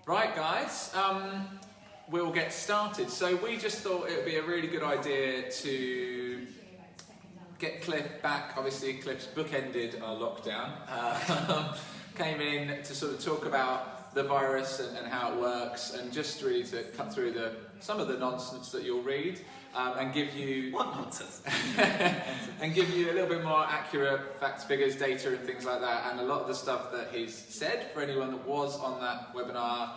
Right, guys, we'll get started. So we just thought it would be a really good idea to get Cliff back. Obviously, Cliff's bookended our lockdown. Came in to sort of talk about the virus and how it works, and just really to cut through some of the nonsense that you'll read, and give you what nonsense and give you a little bit more accurate facts, figures, data, and things like that. And a lot of the stuff that he's said, for anyone that was on that webinar,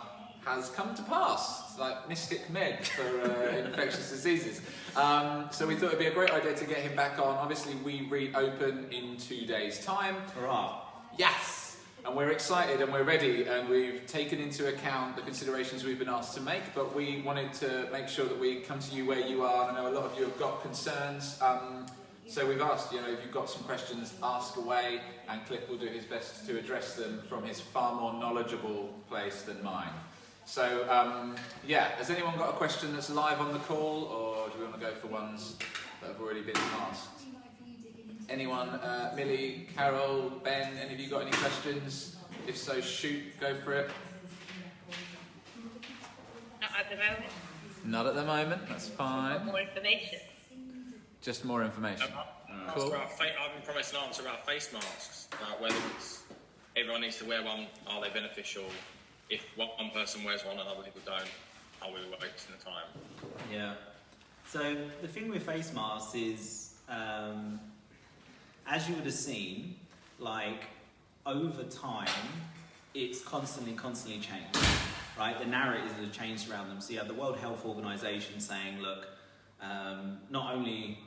has come to pass. It's like Mystic Meg for infectious diseases. So we thought it'd be a great idea to get him back on. Obviously, we reopen in 2 days' time. Hurrah! Yes. And we're excited and we're ready, and we've taken into account the considerations we've been asked to make, but we wanted to make sure that we come to you where you are. I know a lot of you have got concerns, so we've asked, if you've got some questions, ask away, and Cliff will do his best to address them from his far more knowledgeable place than mine. So, has anyone got a question that's live on the call, or do we want to go for ones that have already been asked? Anyone? Millie, Carol, Ben, any of you got any questions? If so, shoot, go for it. Not at the moment. Not at the moment, that's fine. More information. Just more information. Cool. I've been promised an answer about face masks, about whether everyone needs to wear one, are they beneficial? If one person wears one and other people don't, are we wasting the time? Yeah. So the thing with face masks is, as you would have seen, like over time, it's constantly changed, right? The narratives have changed around them. So you have the World Health Organization saying, look, not only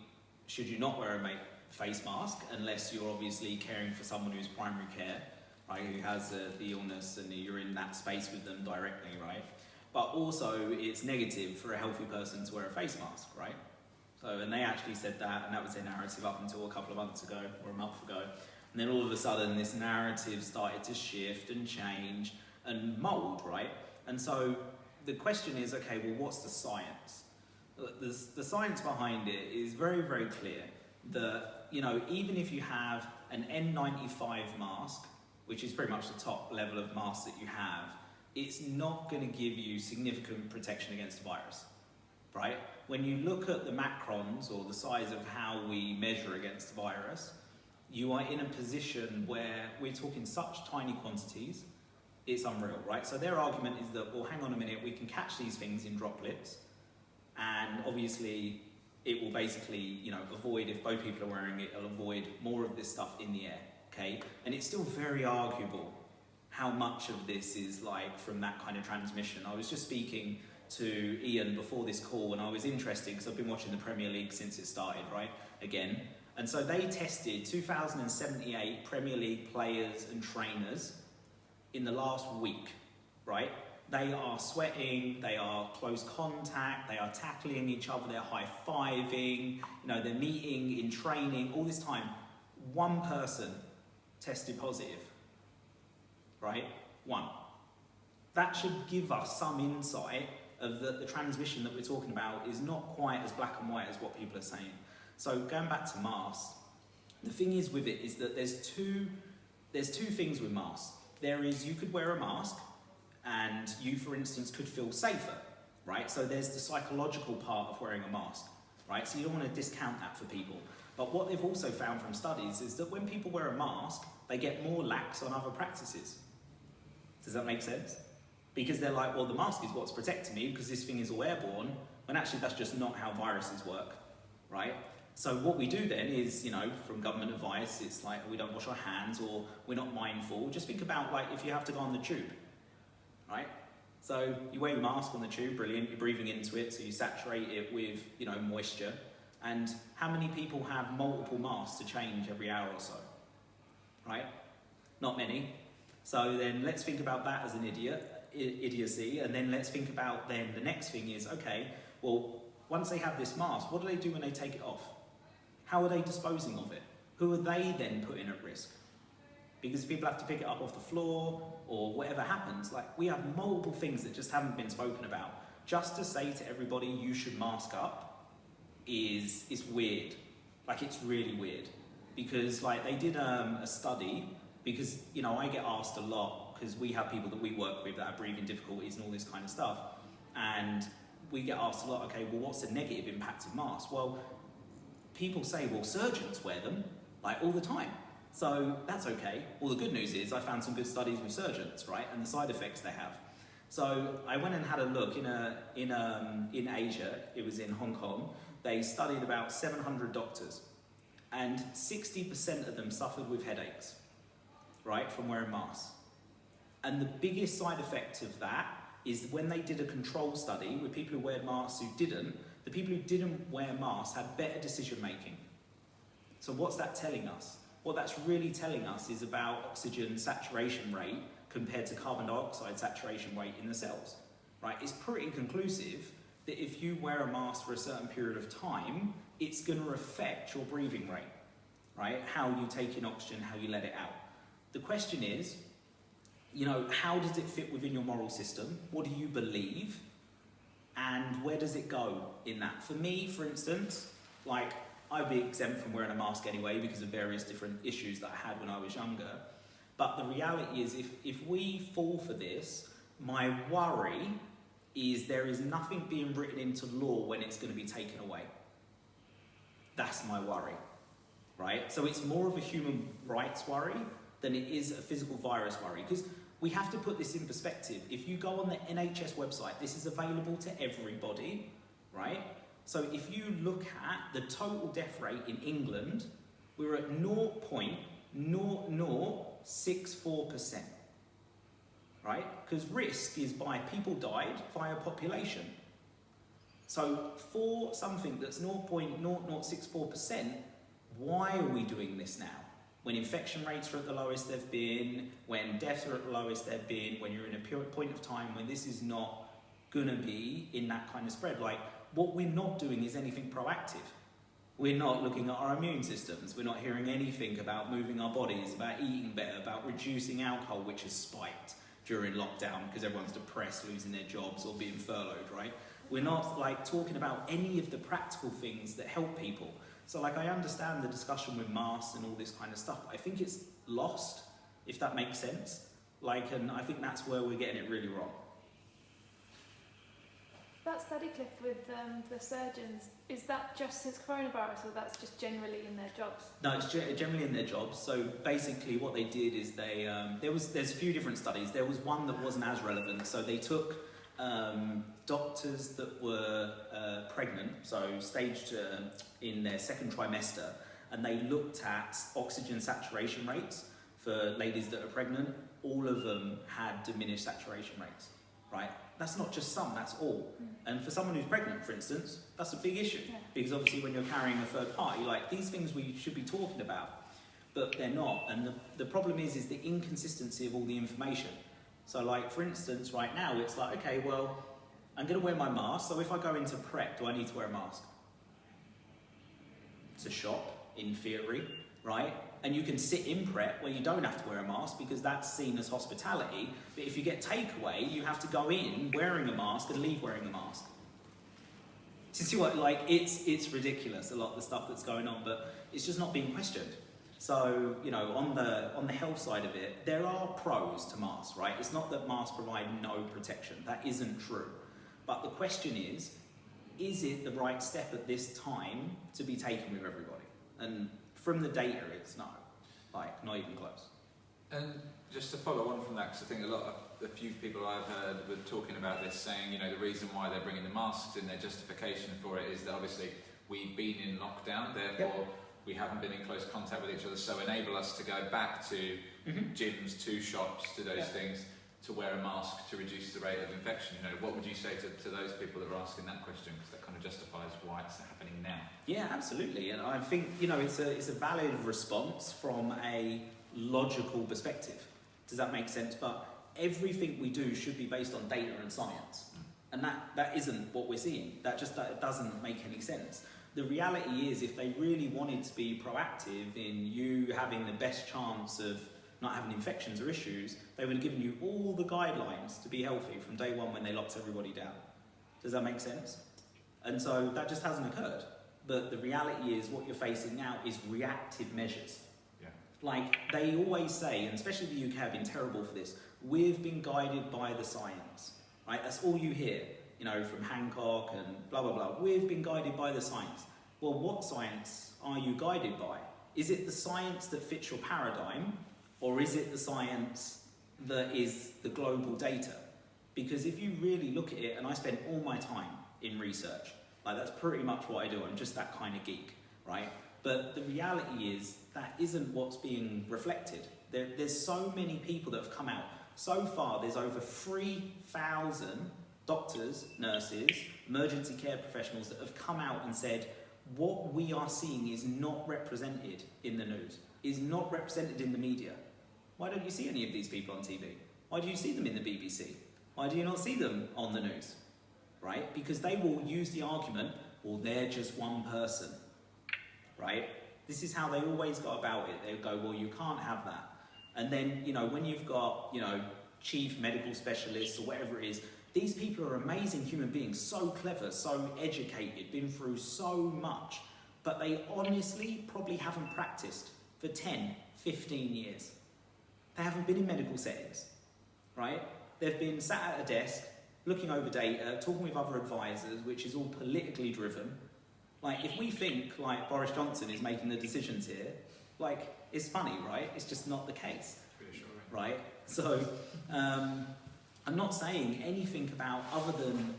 should you not wear a face mask unless you're obviously caring for someone who's primary care, right, who has the illness and you're in that space with them directly, right? But also it's negative for a healthy person to wear a face mask, right? So, and they actually said that, and that was their narrative up until a couple of months ago, or a month ago. And then all of a sudden, this narrative started to shift and change and mould, right? And so the question is, okay, well, what's the science? The science behind it is very, very clear that, even if you have an N95 mask, which is pretty much the top level of mask that you have, it's not going to give you significant protection against the virus, right? When you look at the macrons, or the size of how we measure against the virus, you are in a position where we're talking such tiny quantities, it's unreal, right? So their argument is that, well, hang on a minute, we can catch these things in droplets, and obviously it will basically, avoid, if both people are wearing it, it'll avoid more of this stuff in the air, okay? And it's still very arguable how much of this is like from that kind of transmission. I was just speaking to Ian before this call, and I was interested because I've been watching the Premier League since it started, right, again. And so they tested 2,078 Premier League players and trainers in the last week, right? They are sweating, they are close contact, they are tackling each other, they're high-fiving, they're meeting in training, all this time. One person tested positive, right? One. That should give us some insight of the transmission that we're talking about is not quite as black and white as what people are saying. So going back to masks, the thing is with it is that there's two things with masks. There is, you could wear a mask and you, for instance, could feel safer, right? So there's the psychological part of wearing a mask, right? So you don't want to discount that for people. But what they've also found from studies is that when people wear a mask, they get more lax on other practices. Does that make sense? Because they're like, well, the mask is what's protecting me because this thing is all airborne, when actually that's just not how viruses work, right? So what we do then is, from government advice, it's like we don't wash our hands or we're not mindful. Just think about like if you have to go on the tube, right? So you wear your mask on the tube, brilliant, you're breathing into it, so you saturate it with, moisture. And how many people have multiple masks to change every hour or so, right? Not many. So then let's think about that as an idiocy, and then let's think about then the next thing is, okay, well, once they have this mask, what do they do when they take it off? How are they disposing of it? Who are they then putting at risk? Because people have to pick it up off the floor or whatever happens. Like, we have multiple things that just haven't been spoken about. Just to say to everybody you should mask up is weird. Like, it's really weird. Because like they did a study, because I get asked a lot, because we have people that we work with that have breathing difficulties and all this kind of stuff, and we get asked a lot, okay, well, what's the negative impact of masks? Well, people say, well, surgeons wear them like all the time, so that's okay. Well, the good news is I found some good studies with surgeons, right, and the side effects they have. So I went and had a look in Asia. It was in Hong Kong. They studied about 700 doctors, and 60% of them suffered with headaches, right, from wearing masks. And the biggest side effect of that is when they did a control study with people who wear masks who didn't, the people who didn't wear masks had better decision making. So what's that telling us? What that's really telling us is about oxygen saturation rate compared to carbon dioxide saturation rate in the cells, right? It's pretty conclusive that if you wear a mask for a certain period of time, it's going to affect your breathing rate, right? How you take in oxygen, how you let it out. The question is, you know, how does it fit within your moral system? What do you believe? And where does it go in that? For me, for instance, like, I'd be exempt from wearing a mask anyway because of various different issues that I had when I was younger. But the reality is, if we fall for this, my worry is there is nothing being written into law when it's going to be taken away. That's my worry, right? So it's more of a human rights worry than it is a physical virus worry, because we have to put this in perspective. If you go on the NHS website, this is available to everybody, right? So if you look at the total death rate in England, we're at 0.0064%, right? Because risk is by people died via population. So for something that's 0.0064%, why are we doing this now? When infection rates are at the lowest they've been, when deaths are at the lowest they've been, when you're in a point of time when this is not gonna be in that kind of spread. Like, what we're not doing is anything proactive. We're not looking at our immune systems. We're not hearing anything about moving our bodies, about eating better, about reducing alcohol, which has spiked during lockdown because everyone's depressed, losing their jobs or being furloughed, right? We're not like talking about any of the practical things that help people. So like, I understand the discussion with masks and all this kind of stuff, but I think it's lost, if that makes sense. Like, and I think that's where we're getting it really wrong. That study, Cliff, with the surgeons, is that just since coronavirus, or that's just generally in their jobs? No, it's generally in their jobs. So basically what they did is they, there's a few different studies. There was one that wasn't as relevant. So they took doctors that were pregnant, so staged in their second trimester, and they looked at oxygen saturation rates for ladies that are pregnant. All of them had diminished saturation rates, right? That's not just some, that's all. And for someone who's pregnant, for instance, that's a big issue. Yeah. Because obviously when you're carrying a third party, like, these things we should be talking about, but they're not. And the problem is the inconsistency of all the information. So like, for instance, right now, it's like, okay, well, I'm gonna wear my mask, so if I go into prep, do I need to wear a mask? It's a shop, in theory, right? And you can sit in prep where you don't have to wear a mask because that's seen as hospitality. But if you get takeaway, you have to go in wearing a mask and leave wearing a mask. Do you see what, like, it's ridiculous, a lot of the stuff that's going on, but it's just not being questioned. So, you know, on the health side of it, there are pros to masks, right? It's not that masks provide no protection. That isn't true. But the question is it the right step at this time to be taken with everybody? And from the data, it's no, like, not even close. And just to follow on from that, because I think a few people I've heard were talking about this, saying, you know, the reason why they're bringing the masks in, their justification for it is that obviously we've been in lockdown, therefore we haven't been in close contact with each other, so enable us to go back to gyms, to shops, to those things, to wear a mask to reduce the rate of infection. You know, what would you say to those people that are asking that question? Because that kind of justifies why it's happening now. Yeah, absolutely. And I think, you know, it's a valid response from a logical perspective. Does that make sense? But everything we do should be based on data and science. And that isn't what we're seeing. That doesn't make any sense. The reality is, if they really wanted to be proactive in you having the best chance of not having infections or issues, they would have given you all the guidelines to be healthy from day one when they locked everybody down. Does that make sense? And so that just hasn't occurred. But the reality is, what you're facing now is reactive measures. Yeah. Like, they always say, and especially the UK have been terrible for this, we've been guided by the science, right? That's all you hear, you know, from Hancock and blah, blah, blah. We've been guided by the science. Well, what science are you guided by? Is it the science that fits your paradigm, or is it the science that is the global data? Because if you really look at it, and I spend all my time in research, like that's pretty much what I do. I'm just that kind of geek, right? But the reality is that isn't what's being reflected. There's so many people that have come out. So far, there's over 3,000 doctors, nurses, emergency care professionals that have come out and said, what we are seeing is not represented in the news, is not represented in the media. Why don't you see any of these people on TV? Why do you see them in the BBC? Why do you not see them on the news? Right? Because they will use the argument, well, they're just one person. Right? This is how they always go about it. They go, well, you can't have that. And then, you know, when you've got, you know, chief medical specialists or whatever it is, these people are amazing human beings, so clever, so educated, been through so much, but they honestly probably haven't practiced for 10, 15 years. They haven't been in medical settings, right? They've been sat at a desk, looking over data, talking with other advisors, which is all politically driven. Like, if we think, like, Boris Johnson is making the decisions here, like, it's funny, right? It's just not the case, right? So, I'm not saying anything about other than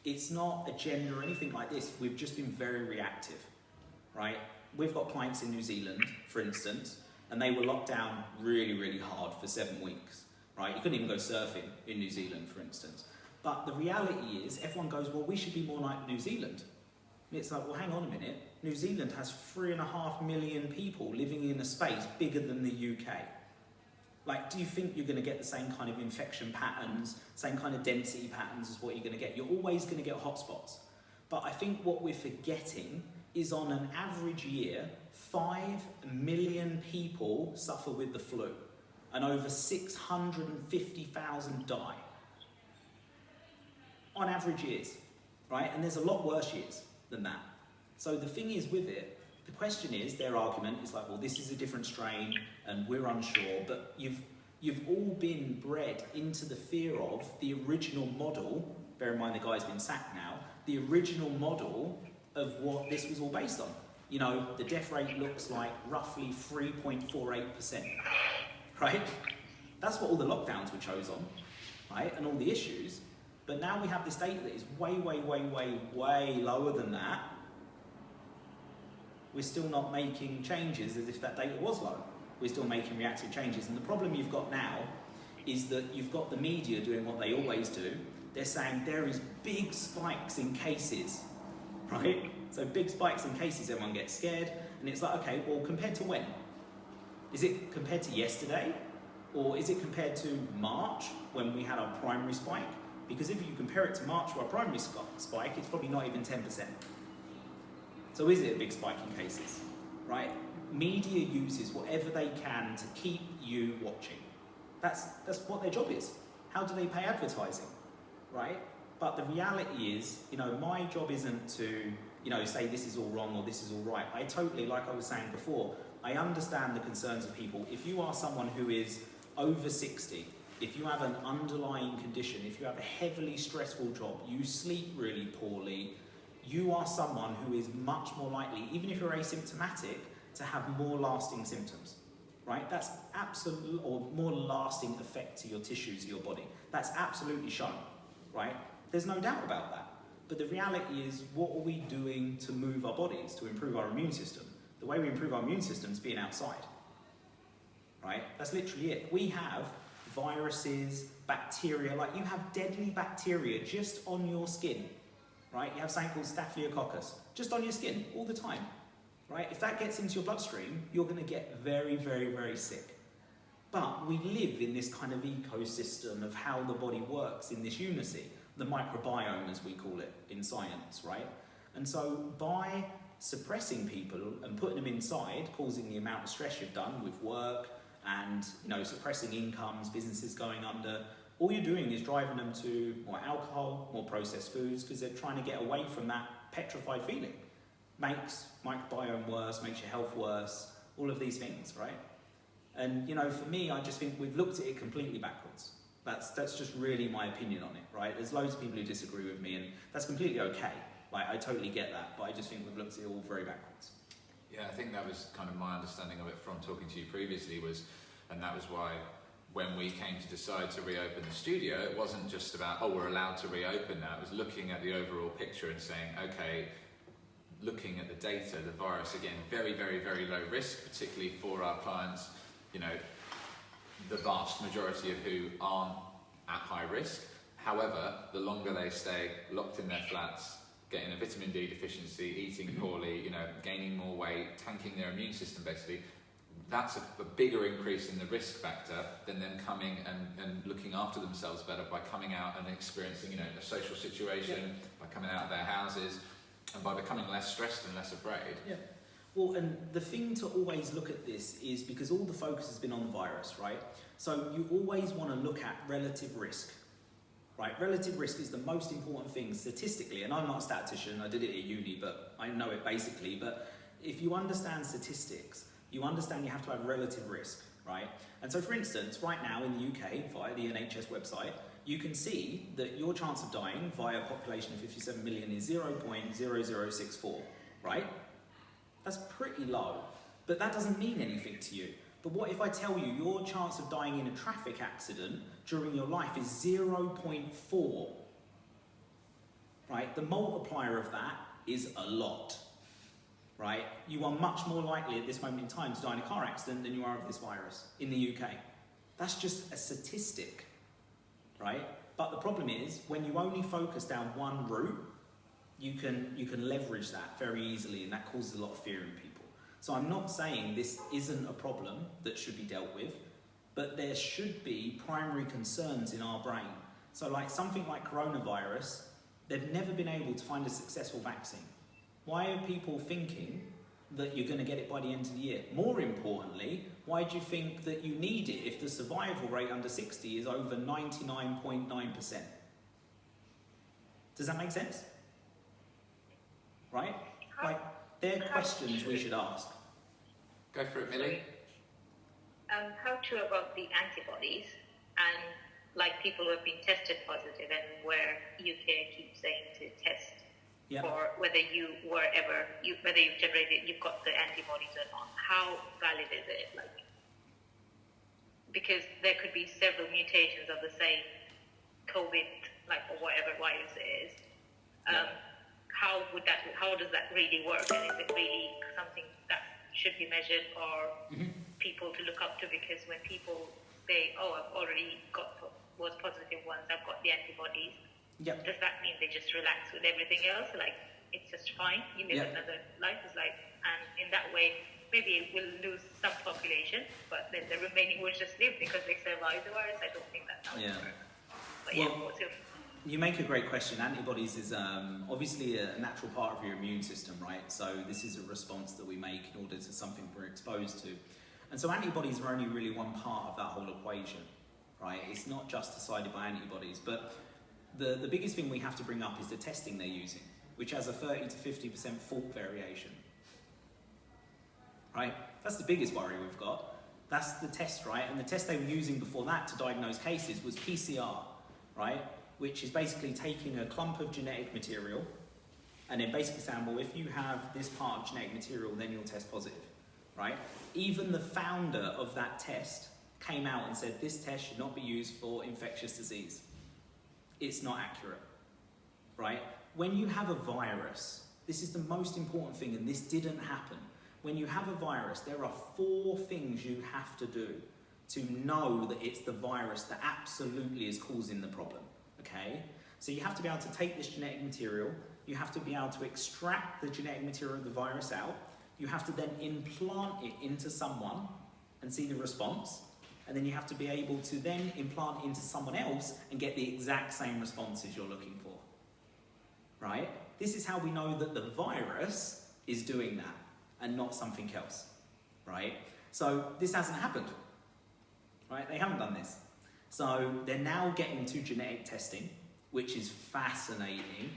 it's not agenda or anything like this. We've just been very reactive, right? We've got clients in New Zealand, for instance, and they were locked down really, really hard for 7 weeks, right? You couldn't even go surfing in New Zealand, for instance. But the reality is, everyone goes, well, we should be more like New Zealand. And it's like, well, hang on a minute. New Zealand has 3.5 million people living in a space bigger than the UK. Like, do you think you're going to get the same kind of infection patterns, same kind of density patterns as what you're going to get? You're always going to get hotspots. But I think what we're forgetting is on an average year, 5 million people suffer with the flu and over 650,000 die. On average years, right? And there's a lot worse years than that. So the thing is with it, the question is, their argument is like, well, this is a different strain and we're unsure, but you've all been bred into the fear of the original model, bear in mind the guy's been sacked now, the original model of what this was all based on. You know, the death rate looks like roughly 3.48%, right? That's what all the lockdowns were chose on, right? And all the issues. But now we have this data that is way, way, way, way, way lower than that. We're still not making changes as if that data was low. We're still making reactive changes. And the problem you've got now is that you've got the media doing what they always do. They're saying there is big spikes in cases, right? So big spikes in cases, everyone gets scared. And it's like, okay, well, compared to when? Is it compared to yesterday? Or is it compared to March when we had our primary spike? Because if you compare it to March to our primary spike, it's probably not even 10%. So is it a big spike in cases, right? Media uses whatever they can to keep you watching. That's what their job is. How do they pay advertising, right? But the reality is, you know, my job isn't to, you know, say this is all wrong or this is all right. I totally, like I was saying before, I understand the concerns of people. If you are someone who is over 60, if you have an underlying condition, if you have a heavily stressful job, you sleep really poorly, you are someone who is much more likely, even if you're asymptomatic, to have more lasting symptoms, right? That's absolute, or more lasting effect to your tissues, to your body. That's absolutely shown, right? There's no doubt about that. But the reality is, what are we doing to move our bodies, to improve our immune system? The way we improve our immune system is being outside, right? That's literally it. We have viruses, bacteria, like you have deadly bacteria just on your skin, right? You have something called Staphylococcus, just on your skin all the time, right? If that gets into your bloodstream, you're going to get very, very, very sick. But we live in this kind of ecosystem of how the body works in this unity, the microbiome as we call it in science, right? And so by suppressing people and putting them inside, causing the amount of stress you've done with work and, you know, suppressing incomes, businesses going under, all you're doing is driving them to more alcohol, more processed foods, because they're trying to get away from that petrified feeling. Makes microbiome worse, makes your health worse, all of these things, right? And, you know, for me, I just think we've looked at it completely backwards. That's just really my opinion on it, right? There's loads of people who disagree with me, and that's completely okay. Like, I totally get that, but I just think we've looked at it all very backwards. Yeah, I think that was kind of my understanding of it from talking to you previously and that was why when we came to decide to reopen the studio, it wasn't just about, oh, we're allowed to reopen now. It was looking at the overall picture and saying, okay, looking at the data, the virus, again, very, very, very low risk, particularly for our clients, you know, the vast majority of who aren't at high risk. However, the longer they stay locked in their flats, getting a vitamin D deficiency, eating poorly, you know, gaining more weight, tanking their immune system basically, that's a bigger increase in the risk factor than them coming and looking after themselves better by coming out and experiencing, you know, a social situation, by coming out of their houses, and by becoming less stressed and less afraid. Yeah. Well, and the thing to always look at this is because all the focus has been on the virus, right? So you always want to look at relative risk, right? Relative risk is the most important thing statistically, and I'm not a statistician, I did it at uni, but I know it basically, but if you understand statistics, you understand you have to have relative risk, right? And so for instance, right now in the UK, via the NHS website, you can see that your chance of dying via a population of 57 million is 0.0064, right? That's pretty low, but that doesn't mean anything to you. But what if I tell you your chance of dying in a traffic accident during your life is 0.4, right? The multiplier of that is a lot, right? You are much more likely at this moment in time to die in a car accident than you are of this virus in the UK. That's just a statistic, right? But the problem is, when you only focus down one route, you can leverage that very easily, and that causes a lot of fear in people. So I'm not saying this isn't a problem that should be dealt with, but there should be primary concerns in our brain. So like something like coronavirus, they've never been able to find a successful vaccine. Why are people thinking that you're going to get it by the end of the year? More importantly, why do you think that you need it if the survival rate under 60 is over 99.9%? Does that make sense? Right? Like, they're questions we should ask. Go for it, Millie. How true about the antibodies and like people who have been tested positive and where UK keeps saying to test for whether you were ever, whether you've generated, you've got the antibodies or not. How valid is it? Like, because there could be several mutations of the same COVID, like, or whatever virus it is. How does that really work? And is it really something that should be measured or people to look up to? Because when people say, oh, I've already was positive once, I've got the antibodies, does that mean they just relax with everything else? Like, it's just fine, you live another life, is like, and in that way, maybe we'll lose some population, but then the remaining will just live because they survive the virus. I don't think that's how it works. But what's your... You make a great question. Antibodies is obviously a natural part of your immune system, right? So this is a response that we make in order to something we're exposed to. And so antibodies are only really one part of that whole equation, right? It's not just decided by antibodies. But the biggest thing we have to bring up is the testing they're using, which has a 30 to 50% fault variation, right? That's the biggest worry we've got. That's the test, right? And the test they were using before that to diagnose cases was PCR, right? Which is basically taking a clump of genetic material and then basically saying, well, if you have this part of genetic material, then you'll test positive, right? Even the founder of that test came out and said, this test should not be used for infectious disease. It's not accurate, right? When you have a virus, this is the most important thing, and this didn't happen. When you have a virus, there are 4 things you have to do to know that it's the virus that absolutely is causing the problem. Okay, so you have to be able to take this genetic material, you have to be able to extract the genetic material of the virus out, you have to then implant it into someone and see the response, and then you have to be able to then implant it into someone else and get the exact same responses you're looking for, right? This is how we know that the virus is doing that and not something else, right? So this hasn't happened, right? They haven't done this. So they're now getting to genetic testing, which is fascinating.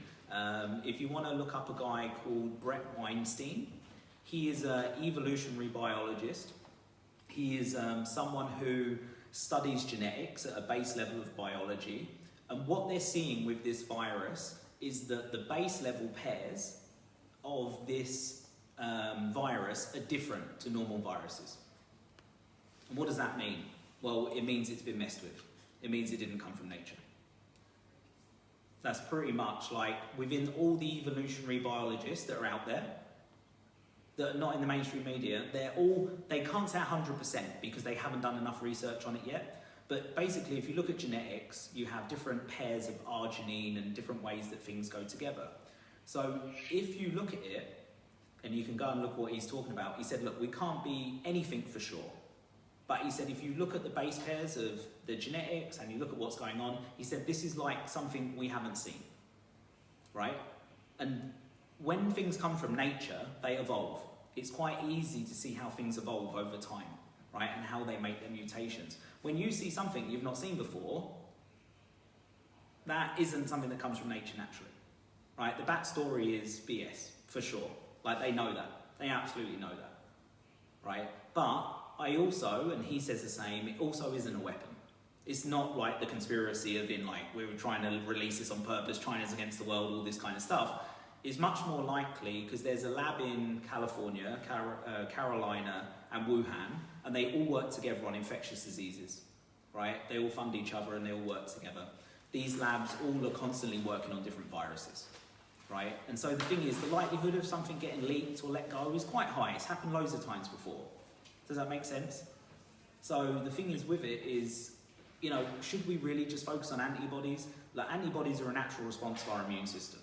If you want to look up a guy called Brett Weinstein, he is an evolutionary biologist. He is someone who studies genetics at a base level of biology, and what they're seeing with this virus is that the base level pairs of this virus are different to normal viruses. And what does that mean? Well, it means it's been messed with. It means it didn't come from nature. That's pretty much like within all the evolutionary biologists that are out there, that are not in the mainstream media, they can't say 100% because they haven't done enough research on it yet. But basically, if you look at genetics, you have different pairs of arginine and different ways that things go together. So if you look at it, and you can go and look at what he's talking about, he said, look, we can't be anything for sure. But he said, if you look at the base pairs of the genetics and you look at what's going on, he said, this is like something we haven't seen, right? And when things come from nature, they evolve. It's quite easy to see how things evolve over time, right? And how they make their mutations. When you see something you've not seen before, that isn't something that comes from nature naturally, right? The backstory is BS, for sure. Like, they know that. They absolutely know that, right? But I also, and he says the same, it also isn't a weapon. It's not like the conspiracy of in like, we were trying to release this on purpose, China's against the world, all this kind of stuff. It's much more likely because there's a lab in California, Carolina and Wuhan, and they all work together on infectious diseases, right? They all fund each other and they all work together. These labs all are constantly working on different viruses, right? And so the thing is, the likelihood of something getting leaked or let go is quite high. It's happened loads of times before. Does that make sense? So the thing is with it is, you know, should we really just focus on antibodies? Like, antibodies are a natural response to our immune system,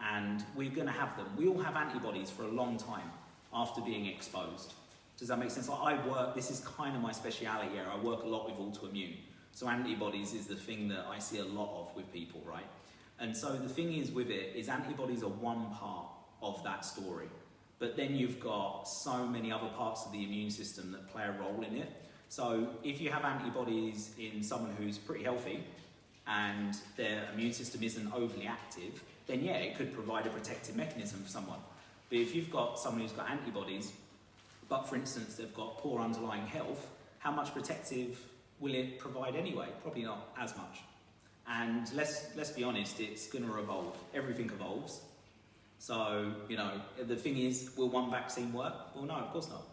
and we're going to have them. We all have antibodies for a long time after being exposed. Does that make sense? Like, this is kind of my speciality here. I work a lot with autoimmune. So antibodies is the thing that I see a lot of with people, right? And so the thing is with it is antibodies are one part of that story. But then you've got so many other parts of the immune system that play a role in it. So if you have antibodies in someone who's pretty healthy and their immune system isn't overly active, then yeah, it could provide a protective mechanism for someone. But if you've got someone who's got antibodies, but for instance, they've got poor underlying health, how much protective will it provide anyway? Probably not as much. And let's be honest, it's going to evolve. Everything evolves. So, you know, the thing is, will one vaccine work? Well, no, of course not.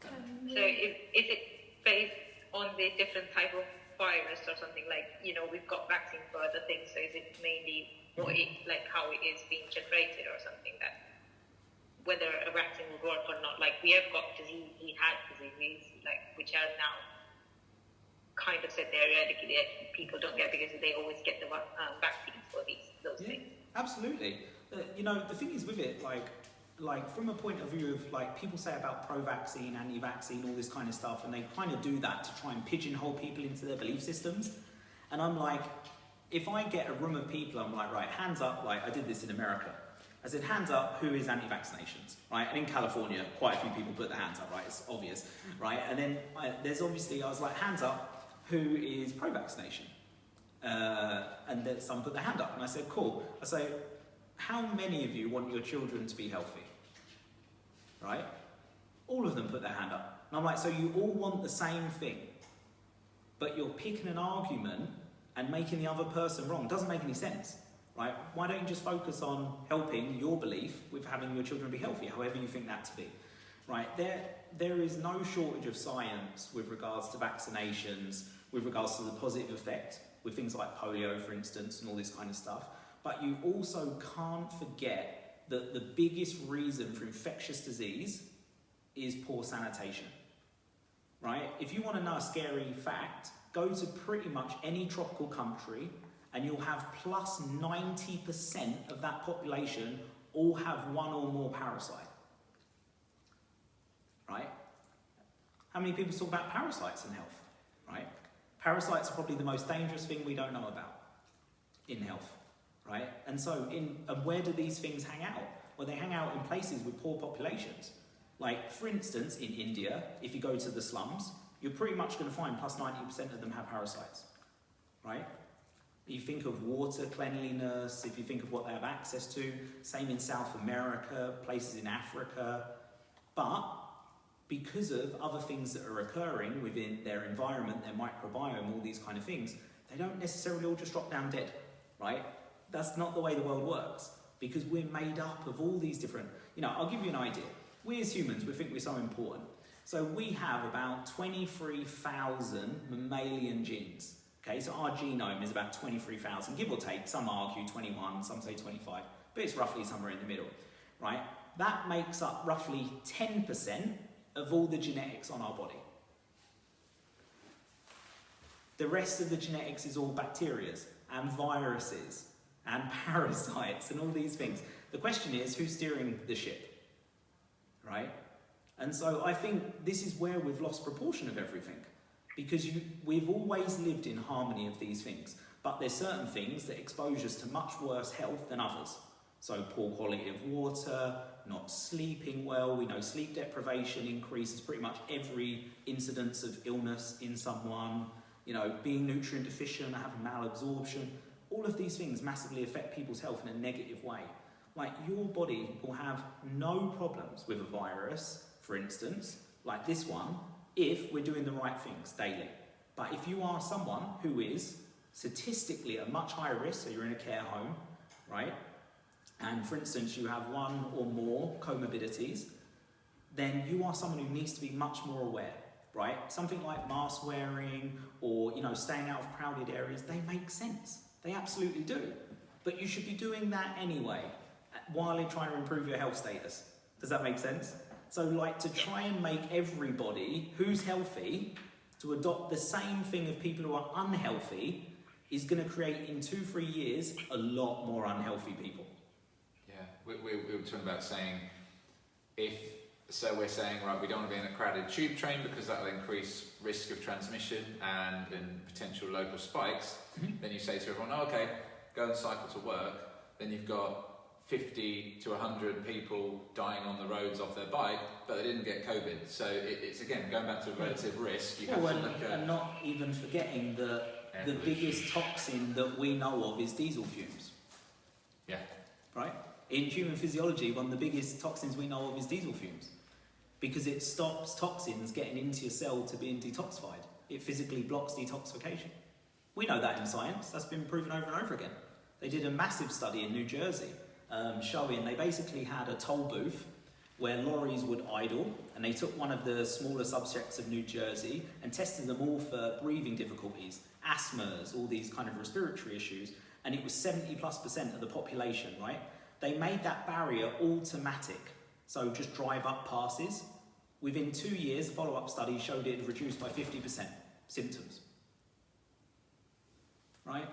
So is it based on the different type of virus or something? Like, you know, we've got vaccines for other things, so is it mainly what it, like how it is being generated or something, that whether a vaccine would work or not? Like, we have got diseases, like, which are now kind of said they're eradicated, people don't get because they always get the vaccines for those things. Absolutely. You know, the thing is with it, like from a point of view of like people say about pro-vaccine, anti-vaccine, all this kind of stuff, and they kind of do that to try and pigeonhole people into their belief systems. And I'm like, if I get a room of people, I'm like, right, hands up, like I did this in America. I said, hands up, who is anti-vaccinations, right? And in California, quite a few people put their hands up, right? It's obvious, right? And then there's obviously, I was like, hands up, who is pro-vaccination? And then some put their hand up, and I said, cool. I say, how many of you want your children to be healthy? Right? All of them put their hand up. And I'm like, so you all want the same thing, but you're picking an argument and making the other person wrong. It doesn't make any sense, right? Why don't you just focus on helping your belief with having your children be healthy, however you think that to be, right? There is no shortage of science with regards to vaccinations, with regards to the positive effect with things like polio, for instance, and all this kind of stuff. But you also can't forget that the biggest reason for infectious disease is poor sanitation, right? If you want to know a scary fact, go to pretty much any tropical country and you'll have plus 90% of that population all have one or more parasite, right? How many people talk about parasites in health, right? Parasites are probably the most dangerous thing we don't know about in health, right? And so, where do these things hang out? Well, they hang out in places with poor populations. Like, for instance, in India, if you go to the slums, you're pretty much going to find plus 90% of them have parasites, right? You think of water cleanliness, if you think of what they have access to, same in South America, places in Africa, But because of other things that are occurring within their environment, their microbiome, all these kind of things, they don't necessarily all just drop down dead, right? That's not the way the world works, because we're made up of all these different, I'll give you an idea. We as humans, we think we're so important. So we have about 23,000 mammalian genes. Okay, so our genome is about 23,000, give or take. Some argue 21, some say 25, but it's roughly somewhere in the middle, right? That makes up roughly 10% of all the genetics on our body. The rest of the genetics is all bacteria and viruses and parasites and all these things. The question is, who's steering the ship, right? And so I think this is where we've lost proportion of everything, because we've always lived in harmony of these things, but there's certain things that expose us to much worse health than others. So poor quality of water, not sleeping well. We know sleep deprivation increases pretty much every incidence of illness in someone. Being nutrient deficient, having malabsorption. All of these things massively affect people's health in a negative way. Like, your body will have no problems with a virus, for instance, like this one, if we're doing the right things daily. But if you are someone who is statistically at a much higher risk, so you're in a care home, right? And for instance, you have one or more comorbidities, then you are someone who needs to be much more aware, right? Something like mask wearing or, staying out of crowded areas, they make sense. They absolutely do. But you should be doing that anyway, while you're trying to improve your health status. Does that make sense? So, to try and make everybody who's healthy to adopt the same thing of people who are unhealthy is going to create, in 2-3 years, a lot more unhealthy people. Yeah, we were talking about saying, we're saying, right, we don't want to be in a crowded tube train because that'll increase risk of transmission and potential local spikes. Mm-hmm. Then you say to everyone, okay, go and cycle to work. Then you've got 50 to 100 people dying on the roads off their bike, but they didn't get COVID. So it's again going back to relative risk. You have to look at, and not even forgetting that the biggest toxin that we know of is diesel fumes. Yeah. Right? In human physiology, one of the biggest toxins we know of is diesel fumes, because it stops toxins getting into your cell to being detoxified. It physically blocks detoxification. We know that in science. That's been proven over and over again. They did a massive study in New Jersey showing they basically had a toll booth where lorries would idle, and they took one of the smaller subsects of New Jersey and tested them all for breathing difficulties, asthmas, all these kind of respiratory issues, and it was 70+% of the population, right? They made that barrier automatic, so just drive up passes. Within 2 years, follow-up studies showed it had reduced by 50% symptoms, right?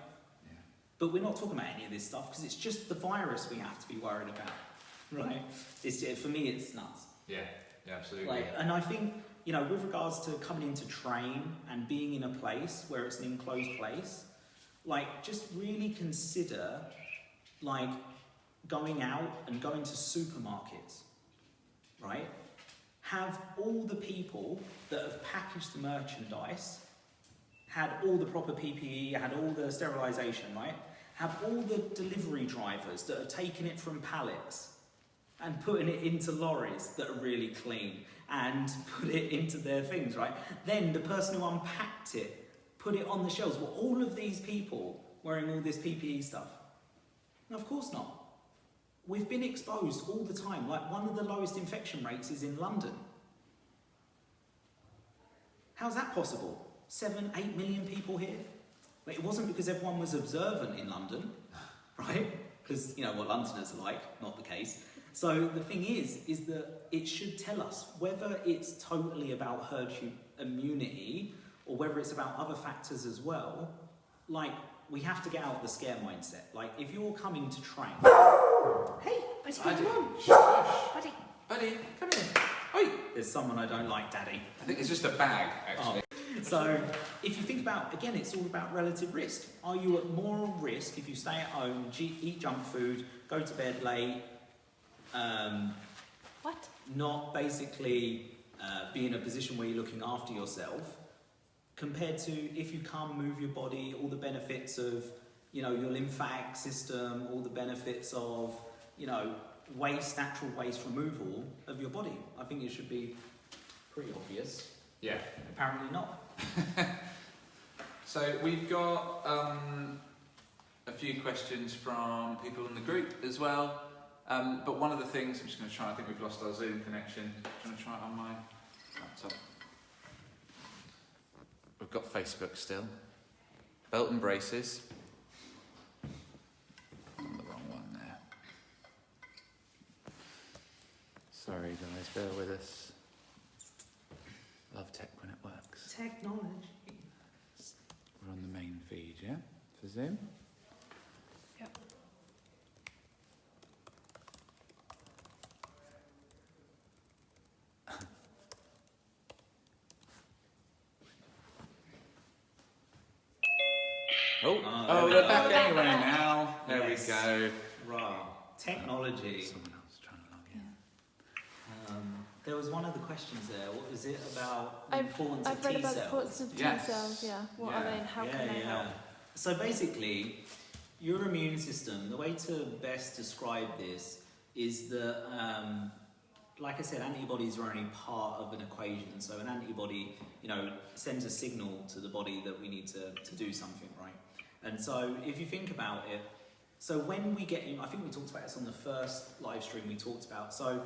But we're not talking about any of this stuff because it's just the virus we have to be worried about, right? For me, it's nuts. Yeah, absolutely. And I think, with regards to coming into train and being in a place where it's an enclosed place, just really consider, going out and going to supermarkets, right? Have all the people that have packaged the merchandise, had all the proper PPE, had all the sterilisation, right? Have all the delivery drivers that are taking it from pallets and putting it into lorries that are really clean and put it into their things, right? Then the person who unpacked it, put it on the shelves. Were all of these people wearing all this PPE stuff? No, of course not. We've been exposed all the time. One of the lowest infection rates is in London. How's that possible? 7-8 million people here? But it wasn't because everyone was observant in London, right? Because what Londoners are like, not the case. So the thing is that it should tell us whether it's totally about herd immunity or whether it's about other factors as well. We have to get out of the scare mindset. If you're coming to train... Hey, I told you on. Buddy, come here. Oi. There's someone I don't like, Daddy. I think it's just a bag, actually. Oh. So, if you think about, again, it's all about relative risk. Are you at more risk if you stay at home, eat junk food, go to bed late, not basically be in a position where you're looking after yourself, compared to if you come, move your body, all the benefits of, your lymphatic system, all the benefits of, natural waste removal of your body. I think it should be pretty obvious. Yeah. Apparently not. So we've got a few questions from people in the group as well. But one of the things, I'm just going to try, I think we've lost our Zoom connection. I'm going to try it on my laptop. We've got Facebook still. Belt and braces. On the wrong one there. Sorry guys, bear with us. Love tech when it works. Technology. We're on the main feed, yeah? For Zoom? Yep. Oh, they're back anyway now. There Yes. we go. Right. Technology. Someone else trying to log in. There was one of the questions there. What was it about the I've importance read of T about the cells? importance of Yes. T cells, yeah. What are Yeah. they and how can they help? So basically, your immune system, the way to best describe this is that, like I said, antibodies are only part of an equation. So an antibody, sends a signal to the body that we need to do something, right? And so if you think about it, so when we get, I think we talked about this on the first live stream we talked about. So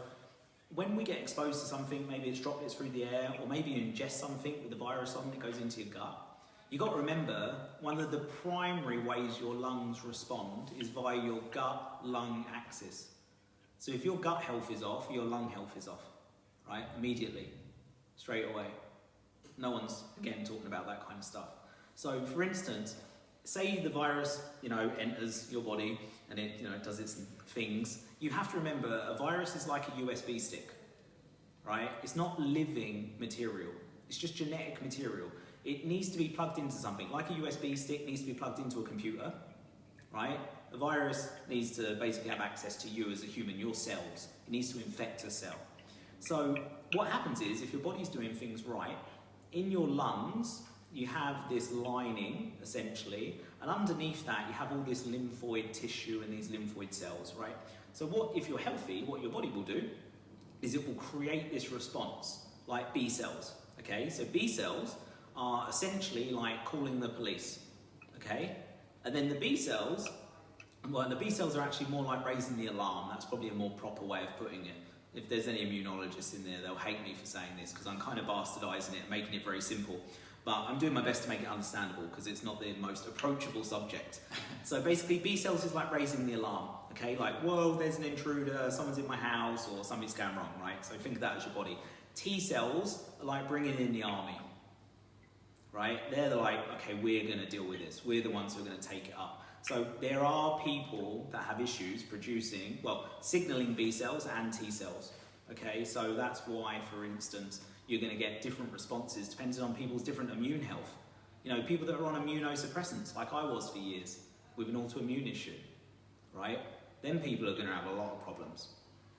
when we get exposed to something, maybe it's droplets through the air, or maybe you ingest something with the virus on, it goes into your gut. You've got to remember, one of the primary ways your lungs respond is via your gut-lung axis. So if your gut health is off, your lung health is off, right? Immediately, straight away. No one's, again, talking about that kind of stuff. So for instance, say the virus, enters your body and it, does its things. You have to remember, a virus is like a USB stick, right? It's not living material. It's just genetic material. It needs to be plugged into something. Like a USB stick needs to be plugged into a computer, right? A virus needs to basically have access to you as a human, your cells. It needs to infect a cell. So what happens is, if your body's doing things right, in your lungs, you have this lining, essentially, and underneath that, you have all this lymphoid tissue and these lymphoid cells, right? So if you're healthy, what your body will do is it will create this response, like B cells, okay? So B cells are essentially like calling the police, okay? And then the B cells are actually more like raising the alarm. That's probably a more proper way of putting it. If there's any immunologists in there, they'll hate me for saying this because I'm kind of bastardizing it and making it very simple. But I'm doing my best to make it understandable because it's not the most approachable subject. So basically, B cells is like raising the alarm, okay? Like, whoa, there's an intruder, someone's in my house, or something's going wrong, right? So think of that as your body. T cells are like bringing in the army, right? They're like, okay, we're going to deal with this. We're the ones who are going to take it up. So there are people that have issues signaling B cells and T cells, okay? So that's why, for instance, you're going to get different responses depending on people's different immune health. People that are on immunosuppressants, like I was for years, with an autoimmune issue, right? Then people are going to have a lot of problems.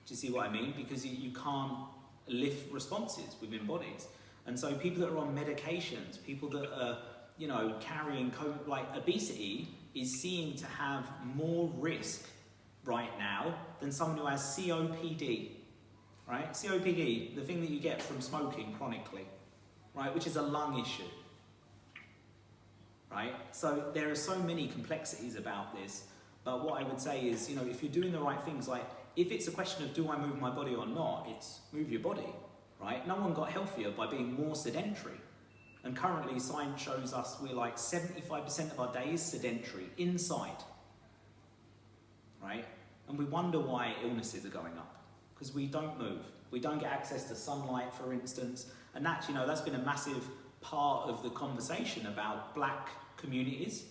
Do you see what I mean? Because you can't lift responses within bodies. And so people that are on medications, people that are, carrying like obesity is seen to have more risk right now than someone who has COPD. Right? COPD, the thing that you get from smoking chronically, right? Which is a lung issue, right? So there are so many complexities about this, but what I would say is, if you're doing the right things, like if it's a question of do I move my body or not, it's move your body, right? No one got healthier by being more sedentary. And currently science shows us we're like 75% of our day is sedentary, inside, right? And we wonder why illnesses are going up. Because we don't move. We don't get access to sunlight, for instance. And that's, that's been a massive part of the conversation about black communities,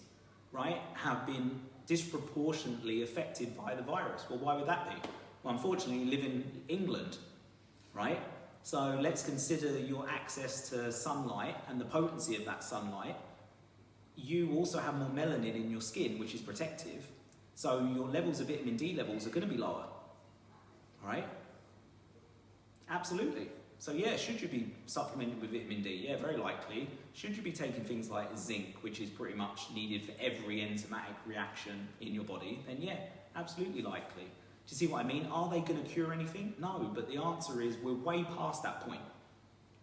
right, have been disproportionately affected by the virus. Well, why would that be? Well, unfortunately, you live in England, right? So let's consider your access to sunlight and the potency of that sunlight. You also have more melanin in your skin, which is protective. So your levels of vitamin D levels are going to be lower. Right? Absolutely. So yeah, should you be supplemented with vitamin D? Yeah, very likely. Should you be taking things like zinc, which is pretty much needed for every enzymatic reaction in your body? Then yeah, absolutely likely. Do you see what I mean? Are they going to cure anything? No, but the answer is we're way past that point,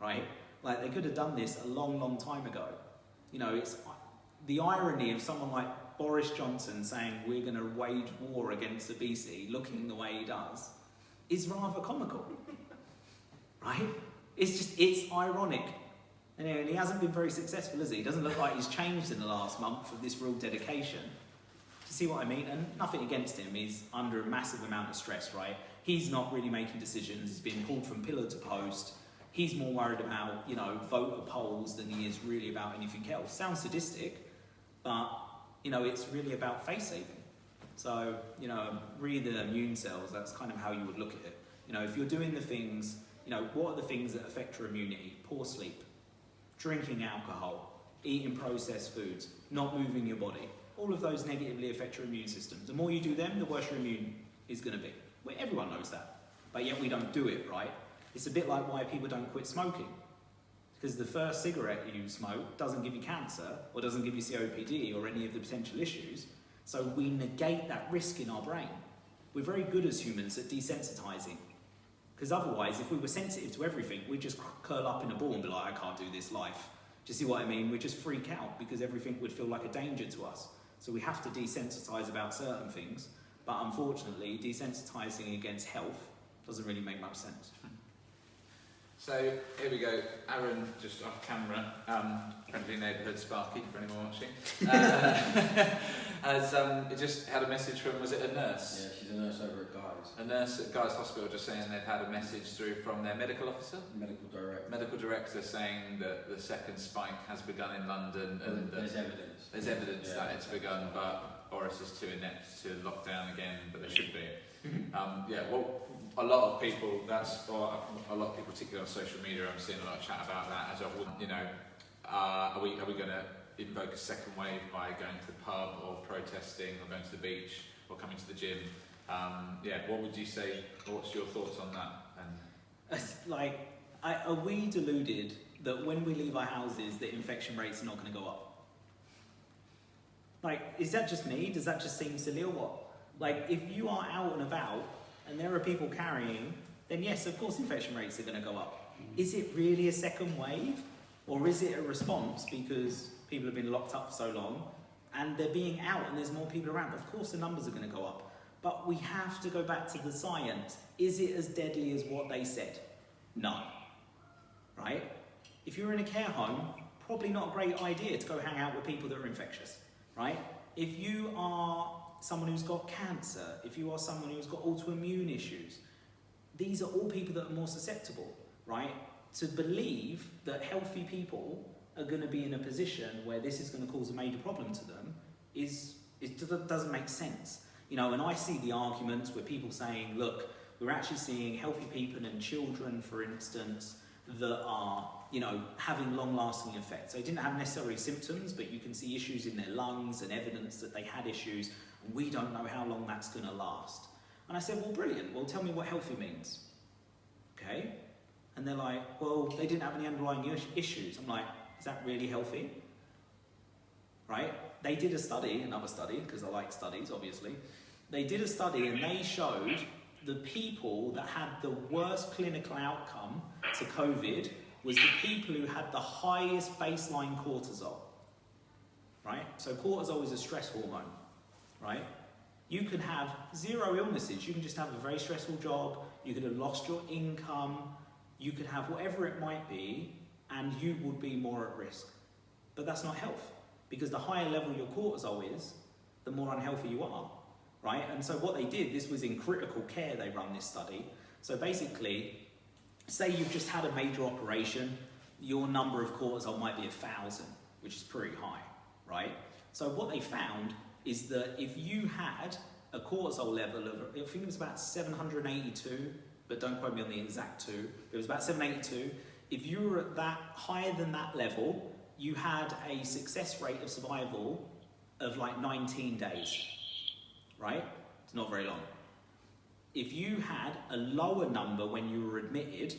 right? Like, they could have done this a long, long time ago. You know, it's the irony of someone like Boris Johnson saying we're going to wage war against obesity, looking the way he does, is rather comical, right? It's ironic. And he hasn't been very successful, has he? He doesn't look like he's changed in the last month with this real dedication. Do you see what I mean? And nothing against him. He's under a massive amount of stress, right? He's not really making decisions. He's being pulled from pillar to post. He's more worried about, you know, voter polls than he is really about anything else. Sounds sadistic, but, you know, it's really about face saving. So, you know, read the immune cells, that's kind of how you would look at it. You know, if you're doing the things, you know, what are the things that affect your immunity? Poor sleep, drinking alcohol, eating processed foods, not moving your body. All of those negatively affect your immune system. The more you do them, the worse your immune is going to be. Well, everyone knows that, but yet we don't do it, right? It's a bit like why people don't quit smoking. Because the first cigarette you smoke doesn't give you cancer, or doesn't give you COPD, or any of the potential issues. So we negate that risk in our brain. We're very good as humans at desensitizing. Because otherwise, if we were sensitive to everything, we'd just curl up in a ball and be like, I can't do this life. Do you see what I mean? We'd just freak out because everything would feel like a danger to us. So we have to desensitize about certain things. But unfortunately, desensitizing against health doesn't really make much sense. So here we go, Aaron, just off camera, friendly neighbourhood Sparky for anyone watching, has just had a message from, was it a nurse? Yeah, she's a nurse over at Guy's. A nurse at Guy's Hospital just saying they've had a message through from their medical officer? Medical director saying that the second spike has begun in London and there's evidence. There's evidence that it's begun, but Boris is too inept to lock down again, but there should be. Well, a lot of people, particularly on social media, I'm seeing a lot of chat about that as you know, are we going to invoke a second wave by going to the pub or protesting or going to the beach or coming to the gym? What would you say, what's your thoughts on that? It's like, are we deluded that when we leave our houses, the infection rates are not going to go up? Like, is that just me? Does that just seem silly or what? Like, if you are out and about and there are people carrying, then yes, of course infection rates are going to go up. Is it really a second wave? Or is it a response because people have been locked up for so long and they're being out and there's more people around? Of course the numbers are going to go up. But we have to go back to the science. Is it as deadly as what they said? No. Right? If you're in a care home, probably not a great idea to go hang out with people that are infectious. Right? If you are someone who's got cancer, if you are someone who's got autoimmune issues, these are all people that are more susceptible, right? To believe that healthy people are going to be in a position where this is going to cause a major problem to them doesn't make sense. You know, and I see the arguments where people saying, look, we're actually seeing healthy people and children, for instance, that are, you know, having long-lasting effects. They didn't have necessarily symptoms, but you can see issues in their lungs and evidence that they had issues. We don't know how long that's going to last. And I said, well, brilliant. Well, tell me what healthy means. Okay? And they're like, well, they didn't have any underlying issues. I'm like, is that really healthy? Right? They did a study, another study, because I like studies, obviously. They did a study and they showed the people that had the worst clinical outcome to COVID was the people who had the highest baseline cortisol. Right? So cortisol is a stress hormone. Right? You could have zero illnesses. You can just have a very stressful job. You could have lost your income. You could have whatever it might be, and you would be more at risk. But that's not health, because the higher level your cortisol is, the more unhealthy you are. Right? And so what they did, this was in critical care, they run this study. So basically, say you've just had a major operation, your number of cortisol might be 1,000, which is pretty high, right? So what they found is that if you had a cortisol level of, I think it was about 782, but don't quote me on the exact two, it was about 782. If you were at that, higher than that level, you had a success rate of survival of like 19 days, right? It's not very long. If you had a lower number when you were admitted,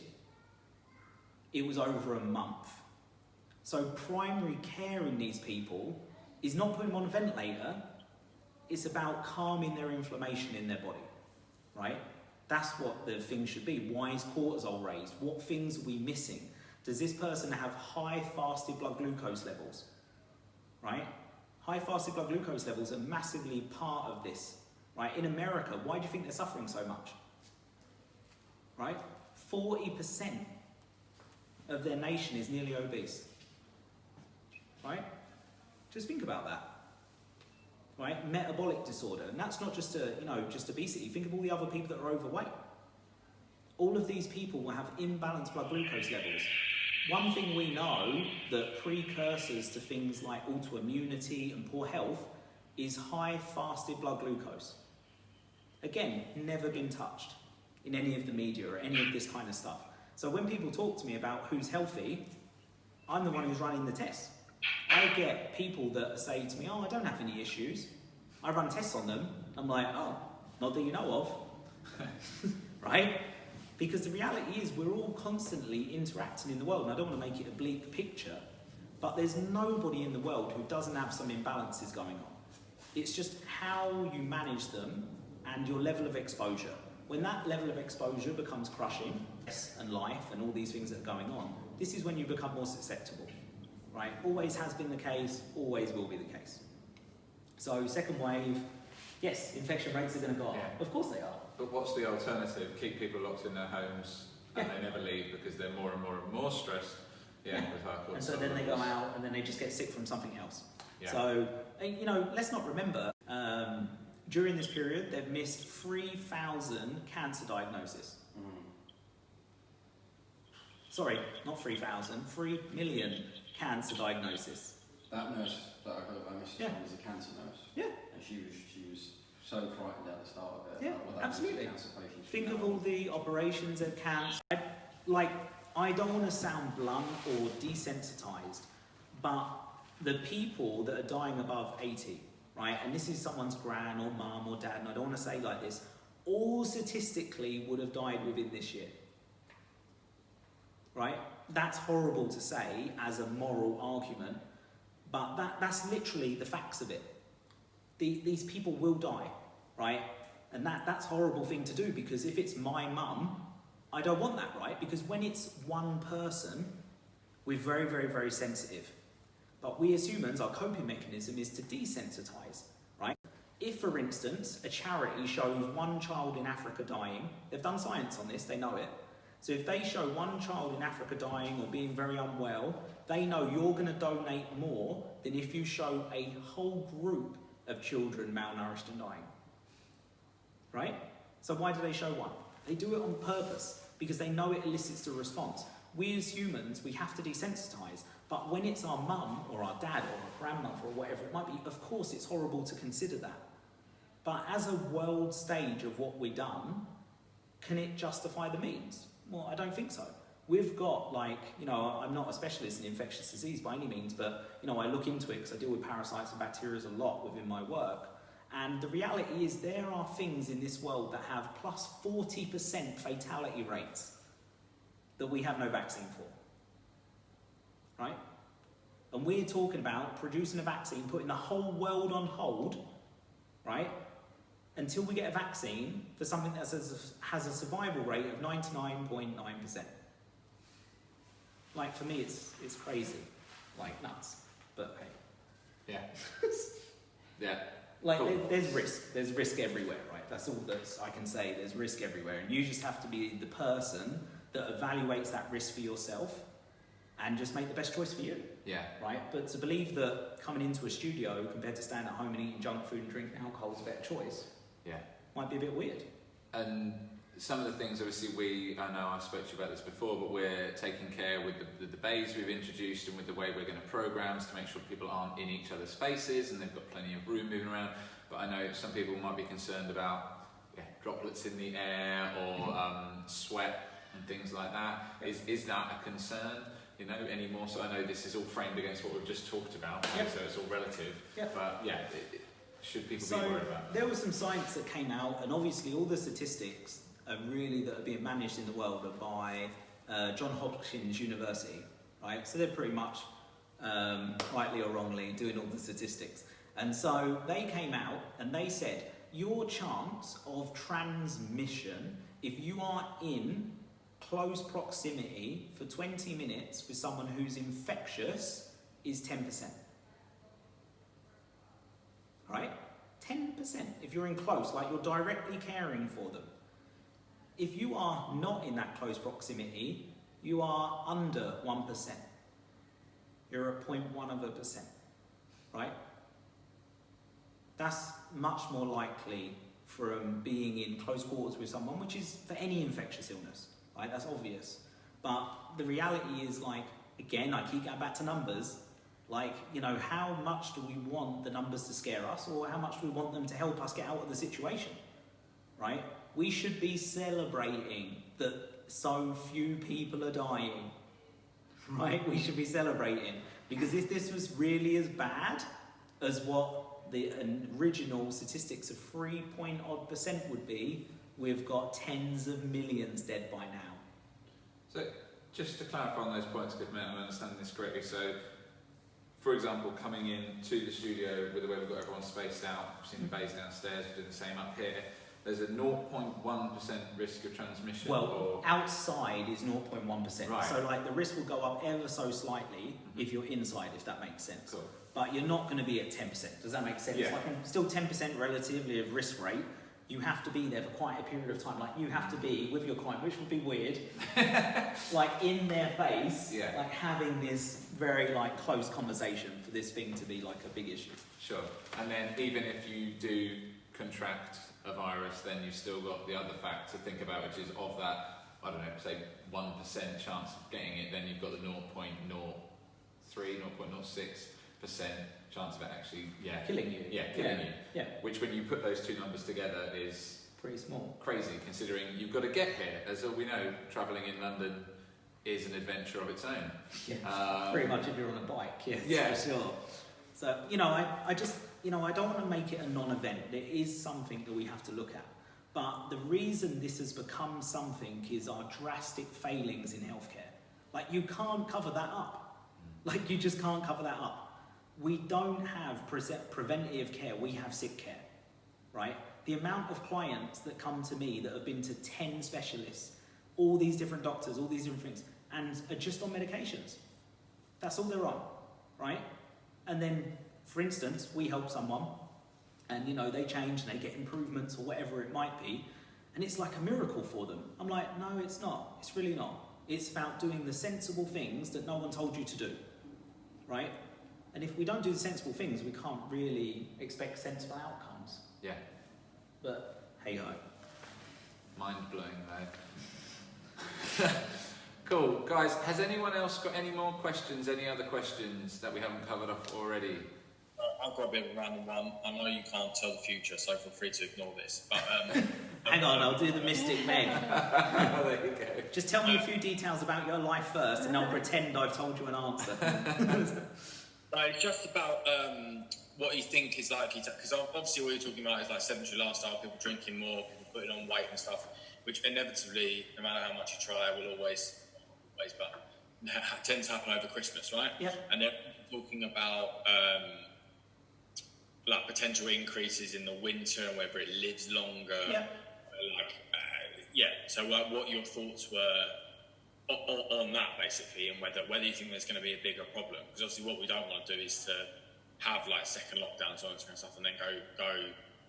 it was over a month. So primary care in these people is not putting them on a ventilator, it's about calming their inflammation in their body. right? That's what the thing should be. Why is cortisol raised? What things are we missing? Does this person have high fasted blood glucose levels, right? High fasted blood glucose levels are massively part of this, right? In America, why do you think they're suffering so much, right? 40% of their nation is nearly obese, right? Just think about that, right? Metabolic disorder, and that's not just just obesity. Think of all the other people that are overweight. All of these people will have imbalanced blood glucose levels. One thing we know that precursors to things like autoimmunity and poor health is high fasted blood glucose. Again, never been touched in any of the media or any of this kind of stuff. So when people talk to me about who's healthy, I'm the one who's running the tests. I get people that say to me, oh, I don't have any issues. I run tests on them. I'm like, oh, not that you know of, right? Because the reality is we're all constantly interacting in the world, and I don't want to make it a bleak picture, but there's nobody in the world who doesn't have some imbalances going on. It's just how you manage them and your level of exposure. When that level of exposure becomes crushing, and life and all these things that are going on, this is when you become more susceptible, right? Always has been the case, always will be the case. So second wave, yes, infection rates are going to go up. Yeah. Of course they are. But what's the alternative? Keep people locked in their homes and they never leave because they're more and more and more stressed. Yeah. With high cortisol And so then they go levels. out and then they just get sick from something else. Yeah. So, let's not remember, during this period, they've missed 3,000 cancer diagnoses. Sorry, not 3,000, 3 million cancer diagnoses. That nurse that I messaged Yeah. was a cancer nurse. Yeah. And she was so frightened at the start of it. Yeah, about what that was absolutely. for cancer patients. Think of all the operations of cancer. I don't want to sound blunt or desensitized, but the people that are dying above 80, right, and this is someone's gran or mum or dad, and I don't want to say like this, all statistically would have died within this year, right? That's horrible to say as a moral argument, but that's literally the facts of it. These people will die, right? And that's a horrible thing to do, because if it's my mum, I don't want that, right? Because when it's one person, we're very, very, very sensitive. But we as humans, our coping mechanism is to desensitize, right? If, for instance, a charity shows one child in Africa dying, they've done science on this, they know it. So if they show one child in Africa dying or being very unwell, they know you're going to donate more than if you show a whole group of children malnourished and dying, right? So why do they show one? They do it on purpose because they know it elicits a response. We as humans, we have to desensitize, but when it's our mum or our dad or our grandmother or whatever it might be, of course it's horrible to consider that. But as a world stage of what we've done, can it justify the means? Well, I don't think so. We've got I'm not a specialist in infectious disease by any means, but I look into it because I deal with parasites and bacteria a lot within my work. And the reality is there are things in this world that have plus 40% fatality rates that we have no vaccine for, right? And we're talking about producing a vaccine, putting the whole world on hold, right? Until we get a vaccine for something that has a survival rate of 99.9%. Like, for me, it's crazy, like nuts, but hey. Yeah. Yeah. Like, Cool. there's risk everywhere, right? That's all that I can say, there's risk everywhere. And you just have to be the person that evaluates that risk for yourself and just make the best choice for you. Yeah. Right? But to believe that coming into a studio compared to staying at home and eating junk food and drinking alcohol is a better choice, Yeah. might be a bit weird. And some of the things, obviously, I know I spoke to you about this before, but we're taking care with the bays we've introduced and with the way we're going to programs to make sure people aren't in each other's faces and they've got plenty of room moving around. But I know some people might be concerned about droplets in the air or sweat and things like that. Is that a concern, anymore? So I know this is all framed against what we've just talked about, Yep. so it's all relative. Yep. But should people So be worried about that? there was some science that came out, and obviously all the statistics are really that are being managed in the world are by Johns Hopkins University, right? So they're pretty much, rightly or wrongly, doing all the statistics. And so they came out and they said, your chance of transmission, if you are in close proximity for 20 minutes with someone who's infectious, is 10%. Right? 10%. If you're in close, like you're directly caring for them. If you are not in that close proximity, you are under 1%. You're at 0.1%. Right? That's much more likely from being in close quarters with someone, which is for any infectious illness. Right? That's obvious. But the reality is, like, again, I keep going back to numbers. Like, you know, how much do we want the numbers to scare us, or how much do we want them to help us get out of the situation? Right? We should be celebrating that so few people are dying. Right? We should be celebrating. Because if this was really as bad as what the original statistics of 3-odd% would be, we've got tens of millions dead by now. So, just to clarify on those points, Cliff, I'm understanding this correctly. So, for example, coming in to the studio with the way we've got everyone spaced out, we've seen the bays downstairs, we're doing the same up here. There's a 0.1% risk of transmission. Well, outside is 0.1%. Right. So, like, the risk will go up ever so slightly if you're inside, if that makes sense. Cool. But you're not going to be at 10%. Does that make sense? Yeah. Like, still 10% relatively of risk rate. You have to be there for quite a period of time. Like, you have to be with your client, which would be weird, like in their face, Yeah. like having this very like close conversation for this thing to be like a big issue. Sure. And then even if you do contract a virus, then you've still got the other fact to think about, which is of that, I don't know, say 1% chance of getting it, then you've got the 0.03, 0.06% chance of it actually, Killing you. Killing you. Yeah. Which, when you put those two numbers together, is Pretty small. crazy, considering you've got to get here. As all we know, travelling in London is an adventure of its own. Yeah. Pretty much if you're on a bike, yes, Yeah. for sure. So, you know, I just, you know, I don't want to make it a non-event. It is something that we have to look at. But the reason this has become something is our drastic failings in healthcare. Like, you can't cover that up. Like, you just can't cover that up. We don't have preventative care, we have sick care, right? The amount of clients that come to me that have been to 10 specialists, all these different doctors, all these different things, and are just on medications. That's all they're on, right? And then, for instance, we help someone, and, you know, they change and they get improvements or whatever it might be, and it's like a miracle for them. I'm like, no, it's not. It's really not. It's about doing the sensible things that no one told you to do, right? And if we don't do the sensible things, we can't really expect sensible outcomes. Yeah. But hey ho. Mind blowing though. Cool. Guys, has anyone else got any more questions? Any other questions that we haven't covered off already? I've got a bit of a random one. I know you can't tell the future, so feel free to ignore this. But Hang on, I'll do the Mystic Meg. There you go. Just tell me a few details about your life first, and I'll pretend I've told you an answer. it's just about what you think is likely to, because obviously what you're talking about is like sedentary lifestyle, people drinking more, people putting on weight and stuff, which inevitably, no matter how much you try, will always, but tends to happen over Christmas, right? Yeah. And they're talking about like potential increases in the winter and whether it lives longer. Yeah. So what your thoughts were on that, basically, and whether you think there's going to be a bigger problem, because obviously what we don't want to do is to have like second lockdowns and stuff, and then go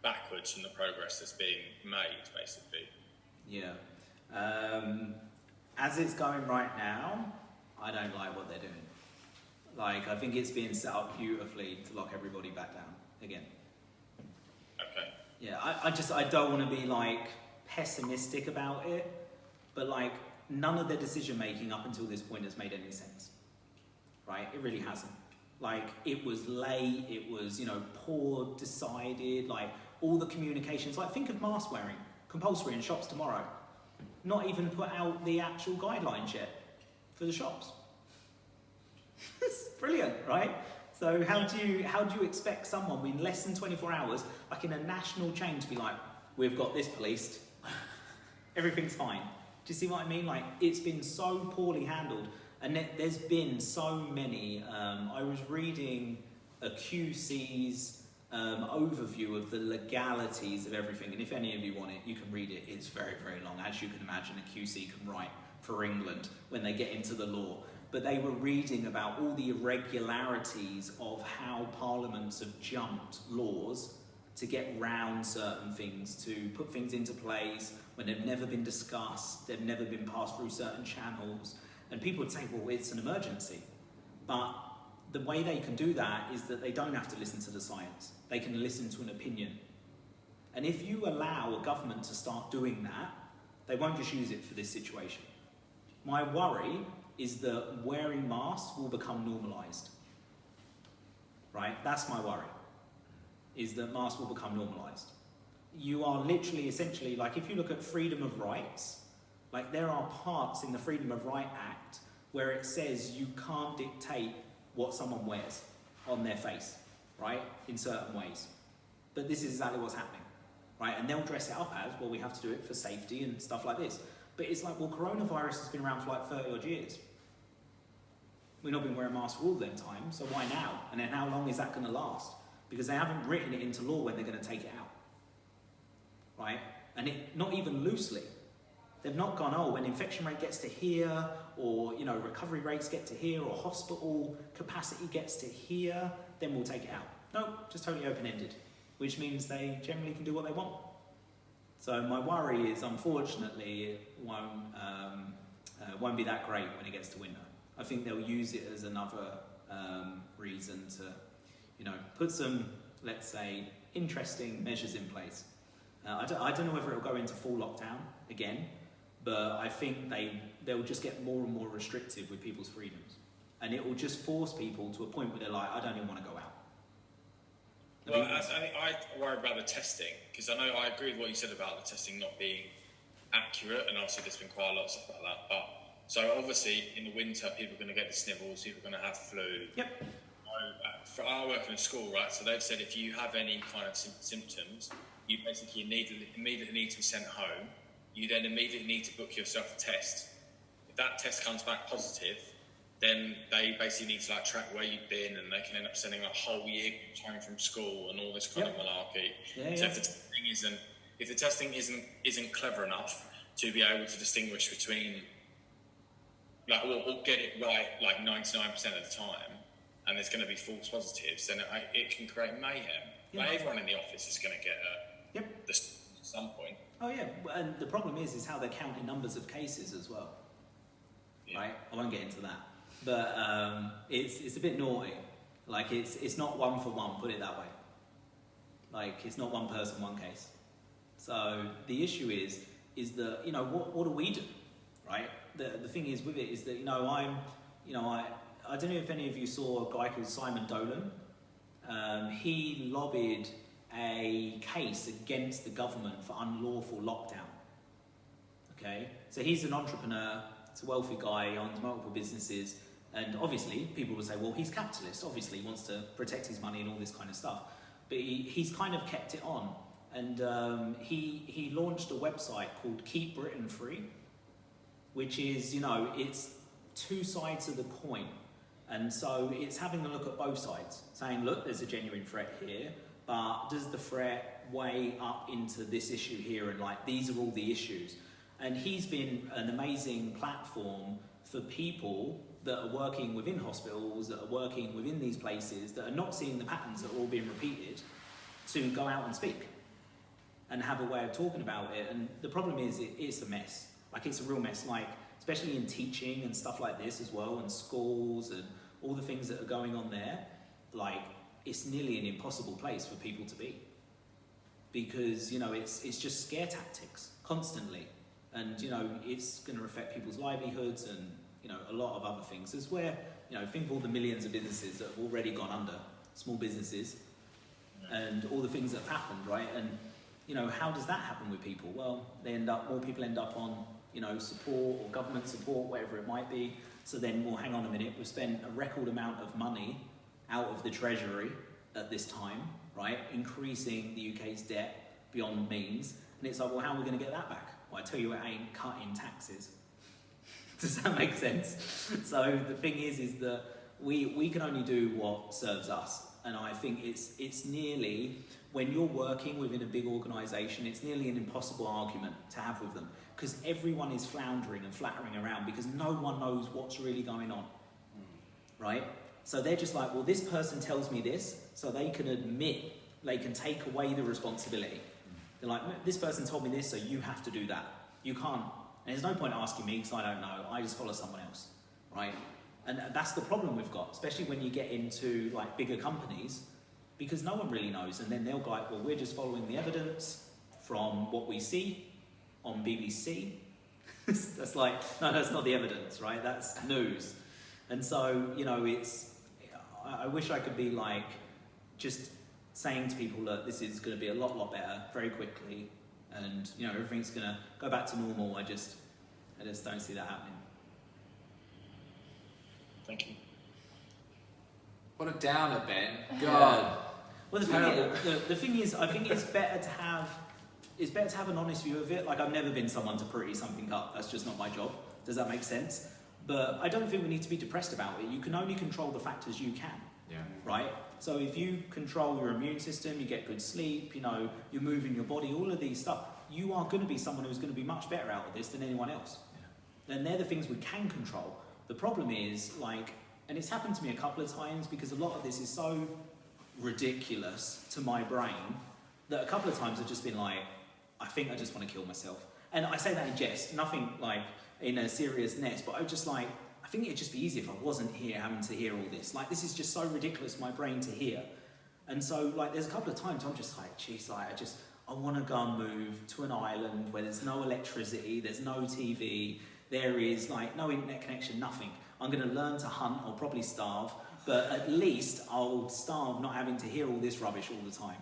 backwards from the progress that's being made, basically. Yeah. As it's going right now, I don't like what they're doing. Like, I think it's being set up beautifully to lock everybody back down again. Okay. Yeah, I don't want to be like pessimistic about it, but like none of their decision making up until this point has made any sense. Right? It really hasn't. Like, it was late, it was, you know, poor decided, like all the communications, like think of mask wearing, compulsory in shops tomorrow. Not even put out the actual guidelines yet for the shops. It's brilliant, right? So how do you expect someone in less than 24 hours, like in a national chain, to be like, we've got this policed, everything's fine? Do you see what I mean? Like, it's been so poorly handled, and there's been so many. I was reading a QC's overview of the legalities of everything. And if any of you want it, you can read it. It's very, very long. As you can imagine, a QC can write for England when they get into the law. But they were reading about all the irregularities of how parliaments have jumped laws to get round certain things, to put things into place when they've never been discussed, they've never been passed through certain channels. And people would say, well, it's an emergency. But the way they can do that is that they don't have to listen to the science. They can listen to an opinion. And if you allow a government to start doing that, they won't just use it for this situation. My worry is that wearing masks will become normalised. Right? That's my worry, is that masks will become normalised. You are literally, essentially, like if you look at freedom of rights, like there are parts in the Freedom of Right Act where it says you can't dictate what someone wears on their face, right, in certain ways. But this is exactly what's happening, right? And they'll dress it up as, well, we have to do it for safety and stuff like this. But it's like, well, coronavirus has been around for like 30 odd years. We've not been wearing masks for all them time, so why now? And then how long is that going to last? Because they haven't written it into law when they're going to take it out, right? And not even loosely. They've not gone, oh, when infection rate gets to here, or recovery rates get to here, or hospital capacity gets to here, then we'll take it out. No, just totally open-ended, which means they generally can do what they want. So my worry is, unfortunately, it won't be that great when it gets to winter. I think they'll use it as another reason to, put some, let's say, interesting measures in place. I don't know whether it'll go into full lockdown again, but I think they'll just get more and more restrictive with people's freedoms. And it will just force people to a point where they're like, I don't even want to go out. Well, I worry about the testing, because I agree with what you said about the testing not being accurate, and obviously there's been quite a lot of stuff like that. But so obviously in the winter, people are going to get the snivels, people are going to have flu. Yep. I work in a school, right? So they've said if you have any kind of symptoms, you basically immediately need to be sent home. You then immediately need to book yourself a test. If that test comes back positive, then they basically need to track where you've been, and they can end up sending a whole year home from school and all this kind of malarkey. Yeah, so if the testing isn't clever enough to be able to distinguish between, or get it right 99% of the time, and there's going to be false positives, then it can create mayhem. Yeah. Everyone in the office is going to get this at some point. Oh yeah, and the problem is how they're counting numbers of cases as well. Yeah. Right? I won't get into that. But it's a bit naughty. Like it's not one for one, put it that way. Like it's not one person, one case. So the issue is that, what do we do? Right? The thing is with it is that, I don't know if any of you saw a guy called Simon Dolan. He lobbied a case against the government for unlawful lockdown. Okay? So he's an entrepreneur, he's a wealthy guy, he owns multiple businesses, and obviously people will say, well, he's capitalist, obviously he wants to protect his money and all this kind of stuff. But he's kind of kept it on. And he launched a website called Keep Britain Free, which is, it's two sides of the coin. And so it's having a look at both sides, saying, look, there's a genuine threat here, but does the threat weigh up into this issue here? And these are all the issues. And he's been an amazing platform for people that are working within hospitals, that are working within these places, that are not seeing the patterns that are all being repeated, to go out and speak and have a way of talking about it. And the problem is, it's a mess. It's a real mess. Especially in teaching and stuff like this as well, and schools and all the things that are going on there, it's nearly an impossible place for people to be. Because, it's just scare tactics constantly. And, it's going to affect people's livelihoods and, a lot of other things. It's where, think of all the millions of businesses that have already gone under, small businesses, and all the things that have happened, right? And, how does that happen with people? Well, more people end up on, support or government support, whatever it might be. So then, well, hang on a minute, we've spent a record amount of money out of the treasury at this time, right? Increasing the UK's debt beyond means. And it's like, well, how are we going to get that back? Well, I tell you, it ain't cutting taxes. Does that make sense? So the thing is that we can only do what serves us. And I think it's nearly, when you're working within a big organisation, it's nearly an impossible argument to have with them, because everyone is floundering and flattering around because no one knows what's really going on, right? So they're just like, well, this person tells me this, so they can admit, they can take away the responsibility. They're like, this person told me this, so you have to do that. You can't. And there's no point asking me because I don't know. I just follow someone else, right? And that's the problem we've got, especially when you get into like bigger companies, because no one really knows. And then they'll go like, well, we're just following the evidence from what we see on BBC. That's like, no, that's not the evidence, right? That's news. And so, you know, I wish I could be like, just saying to people, look, this is going to be a lot better very quickly, and you know, everything's going to go back to normal. I just don't see that happening. Thank you. What a downer, Ben. God. Well, the thing is, I think it's better to have an honest view of it. Like, I've never been someone to pretty something up. That's just not my job. Does that make sense? But I don't think we need to be depressed about it. You can only control the factors you can. Yeah. Right? So if you control your immune system, you get good sleep, you know, you're moving your body, all of these stuff, you are going to be someone who's going to be much better out of this than anyone else. Yeah. And they're the things we can control. The problem is, like, and it's happened to me a couple of times because a lot of this is so ridiculous to my brain that a couple of times I've just been like, I think I just want to kill myself. And I say that in jest, nothing like in a seriousness, but I'm just like, I think it'd just be easier if I wasn't here having to hear all this. Like, this is just so ridiculous for my brain to hear. And so, like, there's a couple of times I'm just like, geez, like, I want to go and move to an island where there's no electricity, there's no TV, there is, like, no internet connection, nothing. I'm going to learn to hunt, I'll probably starve, but at least I'll starve not having to hear all this rubbish all the time.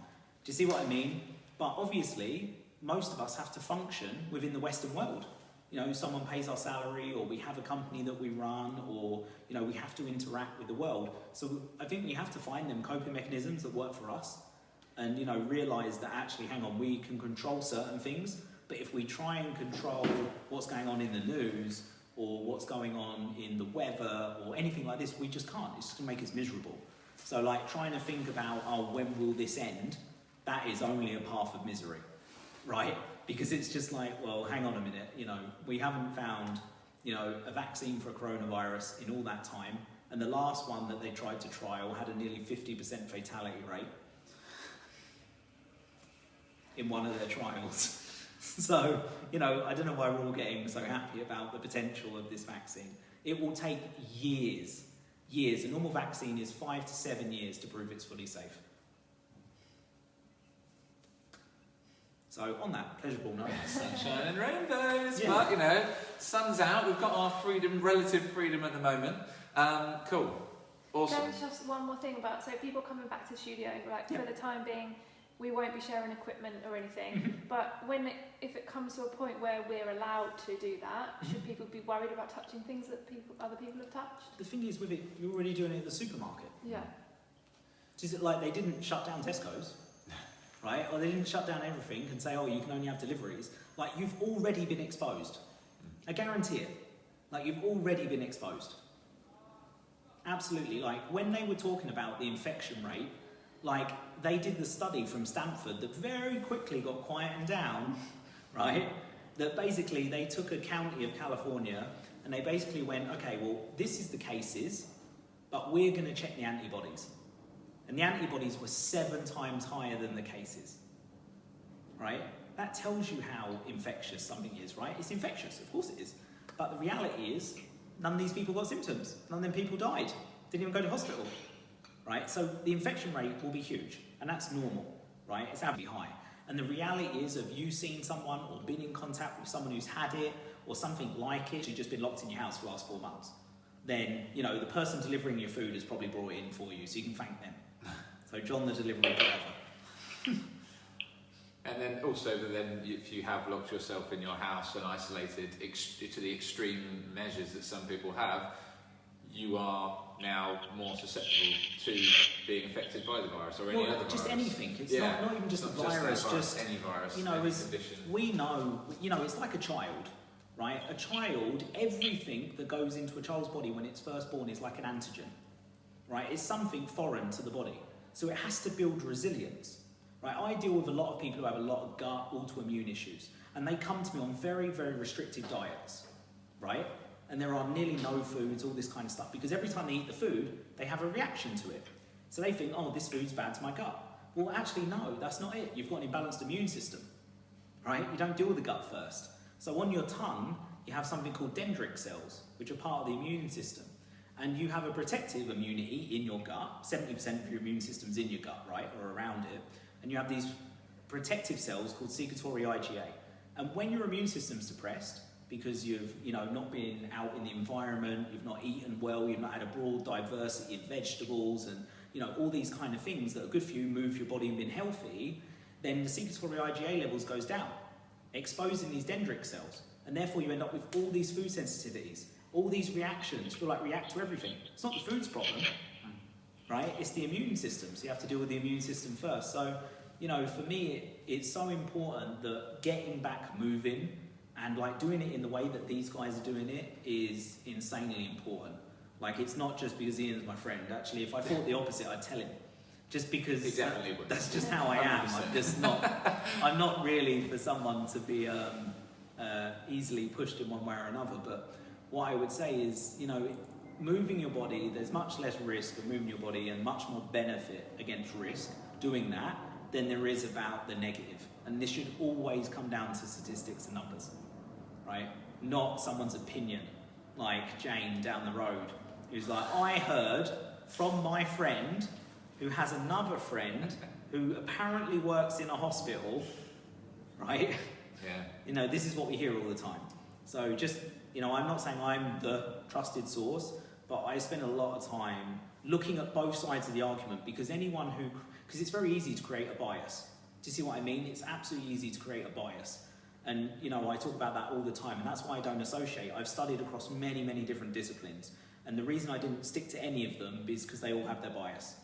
Do you see what I mean? But obviously, most of us have to function within the Western world. You know, someone pays our salary, or we have a company that we run, or, you know, we have to interact with the world. So I think we have to find them coping mechanisms that work for us and, you know, realise that actually, hang on, we can control certain things, but if we try and control what's going on in the news or what's going on in the weather or anything like this, we just can't. It's just going to make us miserable. So, like, trying to think about, oh, when will this end? That is only a path of misery, right? Because it's just like, well, hang on a minute, you know, we haven't found, you know, a vaccine for a coronavirus in all that time, and the last one that they tried to trial had a nearly 50% fatality rate in one of their trials. So, you know, I don't know why we're all getting so happy about the potential of this vaccine. It will take years. A normal vaccine is 5 to 7 years to prove it's fully safe. So on that pleasurable note, sunshine and rainbows. Yeah. But you know, sun's out. We've got our freedom, relative freedom at the moment. Cool, awesome. There's just one more thing about, so people coming back to the studio, like, for the time being, we won't be sharing equipment or anything. But if it comes to a point where we're allowed to do that, should people be worried about touching things that other people have touched? The thing is with it, you're already doing it at the supermarket. Yeah. Is it like they didn't shut down Tesco's? Right? Or they didn't shut down everything and say, oh, you can only have deliveries. Like, you've already been exposed. I guarantee it. Like, you've already been exposed. Absolutely. Like, when they were talking about the infection rate, like, they did the study from Stanford that very quickly got quietened down, right? That basically they took a county of California and they basically went, okay, well, this is the cases, but we're going to check the antibodies. And the antibodies were 7 times higher than the cases, right? That tells you how infectious something is, right? It's infectious, of course it is. But the reality is, none of these people got symptoms. None of them people died. Didn't even go to hospital, right? So the infection rate will be huge, and that's normal, right? It's going to be high. And the reality is, of you seeing someone or been in contact with someone who's had it or something like it, you've just been locked in your house for the last 4 months, then, you know, the person delivering your food has probably brought it in for you, so you can thank them. So John, the delivery driver. And then also, if you have locked yourself in your house and isolated to the extreme measures that some people have, you are now more susceptible to being affected by the virus or any other virus. Just anything. It's not even just a virus, just any virus, you know, any condition. We know, you know, it's like a child, right? A child, everything that goes into a child's body when it's first born is like an antigen, right? It's something foreign to the body. So it has to build resilience, right? I deal with a lot of people who have a lot of gut autoimmune issues, and they come to me on very, very restricted diets, right? And there are nearly no foods, all this kind of stuff, because every time they eat the food, they have a reaction to it. So they think, oh, this food's bad to my gut. Well, actually, no, that's not it. You've got an imbalanced immune system, right? You don't deal with the gut first. So on your tongue, you have something called dendritic cells, which are part of the immune system. And you have a protective immunity in your gut. 70% of your immune system's in your gut, right, or around it. And you have these protective cells called secretory IgA. And when your immune system's suppressed, because you've not been out in the environment, you've not eaten well, you've not had a broad diversity of vegetables and all these kind of things that are good for you, move your body and been healthy, then the secretory IgA levels goes down, exposing these dendritic cells. And therefore you end up with all these food sensitivities, all these reactions, feel like react to everything. It's not the food's problem, right? It's the immune system. So you have to deal with the immune system first. So, for me, it's so important that getting back moving and like doing it in the way that these guys are doing it is insanely important. Like, it's not just because Ian's my friend. Actually, if I thought the opposite, I'd tell him. Just because He definitely would. that's just how I am. 100%. I'm not really for someone to be easily pushed in one way or another. But what I would say is, moving your body, there's much less risk of moving your body and much more benefit against risk doing that than there is about the negative. And this should always come down to statistics and numbers, right? Not someone's opinion, like Jane down the road, who's like, I heard from my friend who has another friend who apparently works in a hospital, right? Yeah. This is what we hear all the time. So just, I'm not saying I'm the trusted source, but I spend a lot of time looking at both sides of the argument, because because it's very easy to create a bias. Do you see what I mean? It's absolutely easy to create a bias. And, I talk about that all the time, and that's why I don't associate. I've studied across many, many different disciplines. And the reason I didn't stick to any of them is because they all have their bias.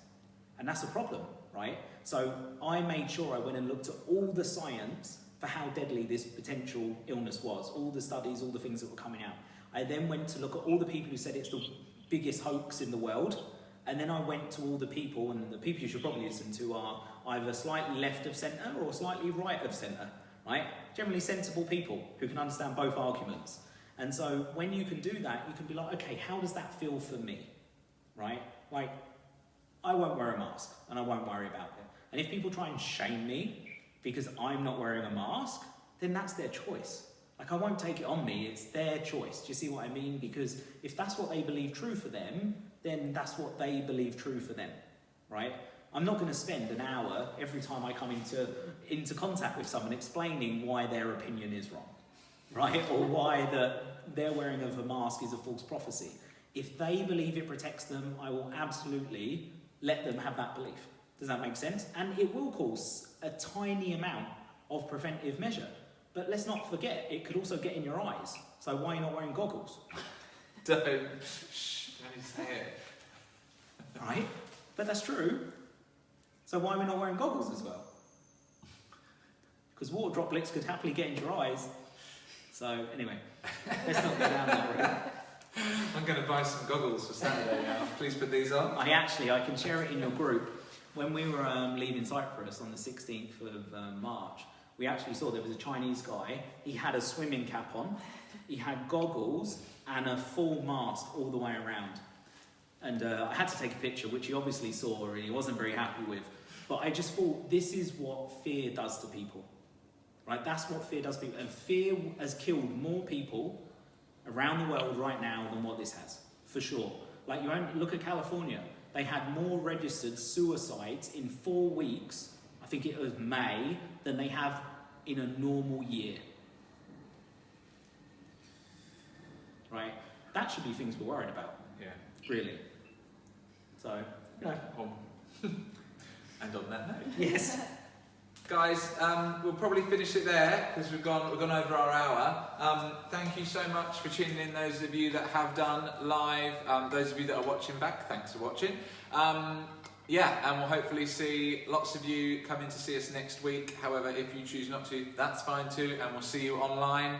And that's a problem, right? So I made sure I went and looked at all the science for how deadly this potential illness was, all the studies, all the things that were coming out. I then went to look at all the people who said it's the biggest hoax in the world. And then I went to all the people, and the people you should probably listen to are either slightly left of centre or slightly right of centre, right? Generally sensible people who can understand both arguments. And so when you can do that, you can be like, okay, how does that feel for me, right? Like, I won't wear a mask, and I won't worry about it. And if people try and shame me because I'm not wearing a mask, then that's their choice. Like, I won't take it on me, it's their choice. Do you see what I mean? Because if that's what they believe true for them, then that's what they believe true for them, right? I'm not going to spend an hour every time I come into contact with someone explaining why their opinion is wrong, right? Or why their wearing of a mask is a false prophecy. If they believe it protects them, I will absolutely let them have that belief. Does that make sense? And it will cause a tiny amount of preventive measure. But let's not forget, it could also get in your eyes. So why are you not wearing goggles? Don't say it. Right? But that's true. So why are we not wearing goggles as well? Because water droplets could happily get into your eyes. So anyway, let's not go down that route. I'm going to buy some goggles for Saturday now. Please put these on. I can share it in your group. When we were leaving Cyprus on the 16th of March, we actually saw there was a Chinese guy. He had a swimming cap on, he had goggles and a full mask all the way around. And I had to take a picture, which he obviously saw and he wasn't very happy with. But I just thought, this is what fear does to people. Right? That's what fear does to people. And fear has killed more people around the world right now than what this has, for sure. Like, look at California. They had more registered suicides in 4 weeks, I think it was May, than they have in a normal year. Right? That should be things we're worried about. Yeah. Really. So, And on that note. Yes. Guys, we'll probably finish it there because we've gone over our hour. Thank you so much for tuning in, those of you that have done live. Those of you that are watching back, thanks for watching. And we'll hopefully see lots of you come in to see us next week. However, if you choose not to, that's fine too, and we'll see you online.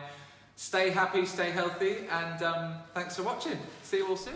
Stay happy, stay healthy, and thanks for watching. See you all soon.